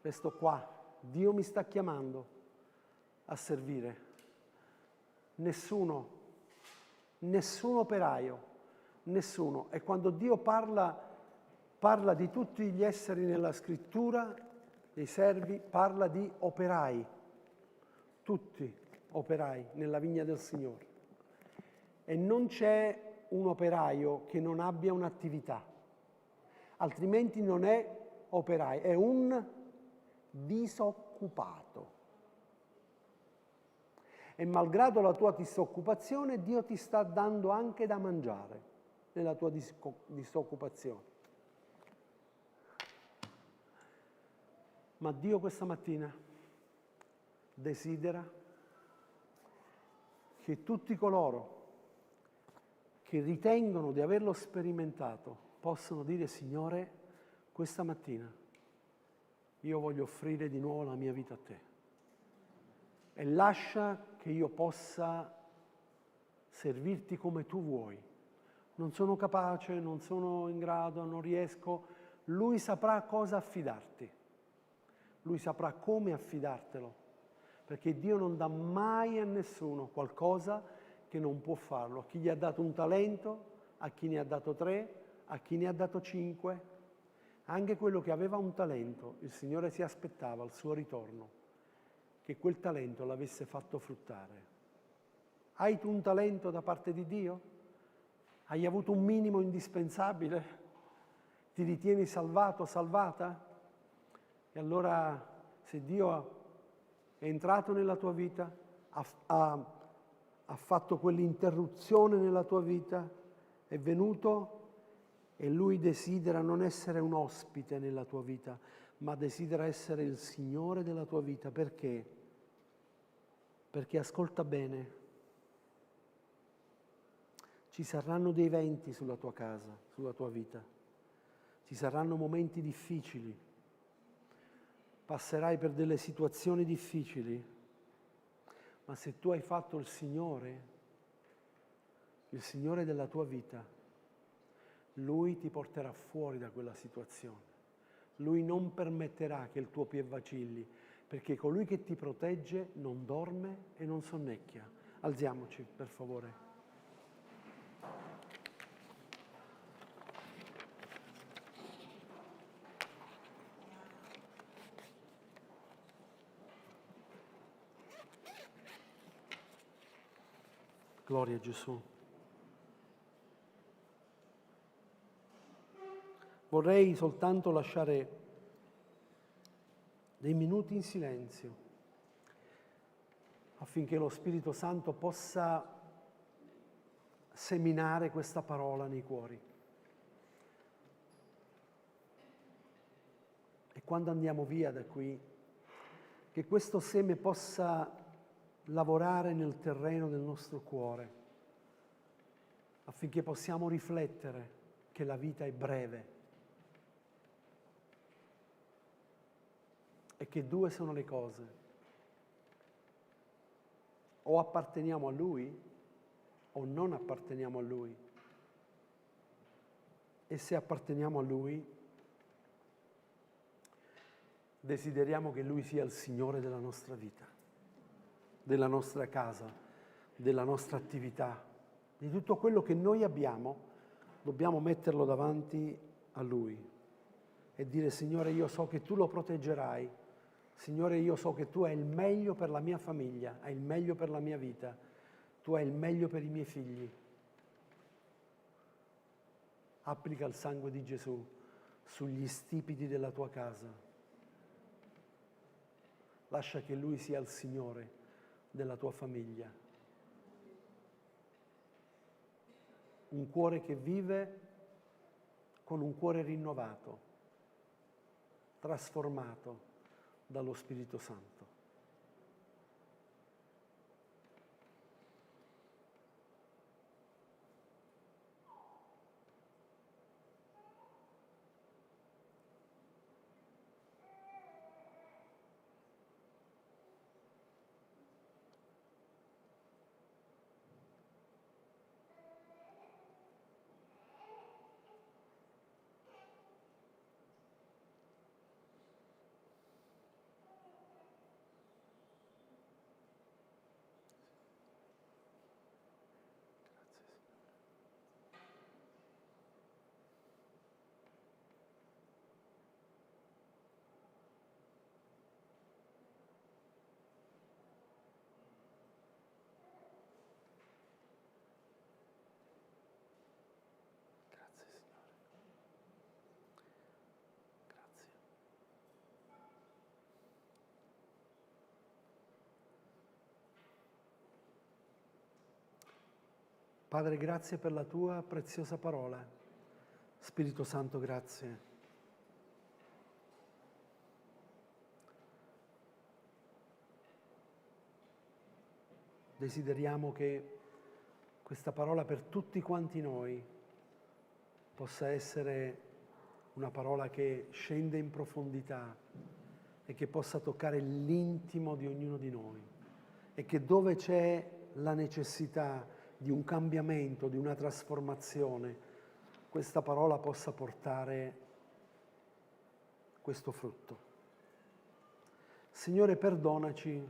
Resto qua, Dio mi sta chiamando a servire. Nessuno operaio, nessuno. E quando Dio parla di tutti gli esseri nella scrittura, dei servi, parla di operai, tutti operai nella vigna del Signore. E non c'è un operaio che non abbia un'attività, altrimenti non è operaio, è un disoccupato. E malgrado la tua disoccupazione, Dio ti sta dando anche da mangiare nella tua disoccupazione. Ma Dio questa mattina desidera che tutti coloro che ritengono di averlo sperimentato possano dire: Signore, questa mattina io voglio offrire di nuovo la mia vita a te. E lascia che io possa servirti come tu vuoi. Non sono capace, non sono in grado, non riesco. Lui saprà cosa affidarti. Lui saprà come affidartelo. Perché Dio non dà mai a nessuno qualcosa che non può farlo. A chi gli ha dato un talento, a chi ne ha dato 3, a chi ne ha dato 5. Anche quello che aveva un talento, il Signore si aspettava al suo ritorno che quel talento l'avesse fatto fruttare. Hai tu un talento da parte di Dio? Hai avuto un minimo indispensabile? Ti ritieni salvato, salvata? E allora, se Dio è entrato nella tua vita, ha ha fatto quell'interruzione nella tua vita, è venuto e Lui desidera non essere un ospite nella tua vita, ma desidera essere il Signore della tua vita. Perché? Perché ascolta bene, ci saranno dei venti sulla tua casa, sulla tua vita, ci saranno momenti difficili, passerai per delle situazioni difficili, ma se tu hai fatto il Signore della tua vita, Lui ti porterà fuori da quella situazione. Lui non permetterà che il tuo piede vacilli, perché colui che ti protegge non dorme e non sonnecchia. Alziamoci, per favore. Gloria a Gesù. Vorrei soltanto lasciare dei minuti in silenzio affinché lo Spirito Santo possa seminare questa parola nei cuori. E quando andiamo via da qui, che questo seme possa lavorare nel terreno del nostro cuore, affinché possiamo riflettere che la vita è breve e che due sono le cose: o apparteniamo a Lui o non apparteniamo a Lui. E se apparteniamo a Lui, desideriamo che Lui sia il Signore della nostra vita, della nostra casa, della nostra attività, di tutto quello che noi abbiamo. Dobbiamo metterlo davanti a Lui e dire: Signore, io so che Tu lo proteggerai. Signore, io so che Tu hai il meglio per la mia famiglia, hai il meglio per la mia vita, Tu hai il meglio per i miei figli. Applica il sangue di Gesù sugli stipiti della tua casa. Lascia che Lui sia il Signore della tua famiglia. Un cuore che vive con un cuore rinnovato, trasformato dallo Spirito Santo. Padre, grazie per la Tua preziosa parola. Spirito Santo, grazie. Desideriamo che questa parola per tutti quanti noi possa essere una parola che scende in profondità e che possa toccare l'intimo di ognuno di noi, e che dove c'è la necessità di un cambiamento, di una trasformazione, questa parola possa portare questo frutto. Signore, perdonaci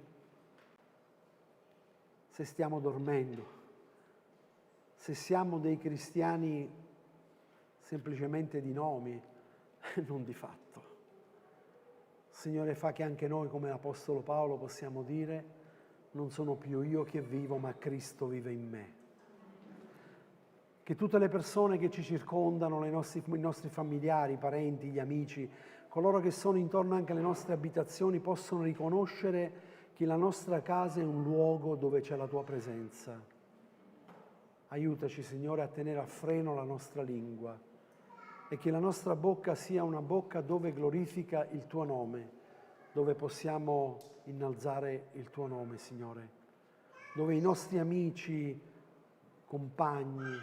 se stiamo dormendo, se siamo dei cristiani semplicemente di nomi e non di fatto. Signore, fa che anche noi, come l'Apostolo Paolo, possiamo dire: non sono più io che vivo, ma Cristo vive in me. Che tutte le persone che ci circondano, i nostri familiari, i parenti, gli amici, coloro che sono intorno anche alle nostre abitazioni, possono riconoscere che la nostra casa è un luogo dove c'è la tua presenza. Aiutaci, Signore, a tenere a freno la nostra lingua e che la nostra bocca sia una bocca dove glorifica il tuo nome, dove possiamo innalzare il tuo nome, Signore, dove i nostri amici, compagni,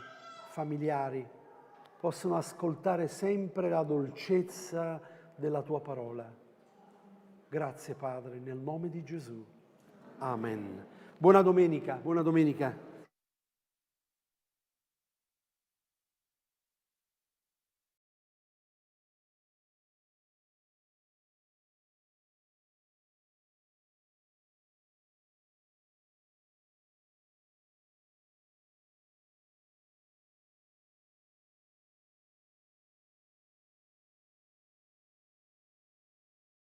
familiari possono ascoltare sempre la dolcezza della tua parola. Grazie, Padre, nel nome di Gesù. Amen. Buona domenica, buona domenica.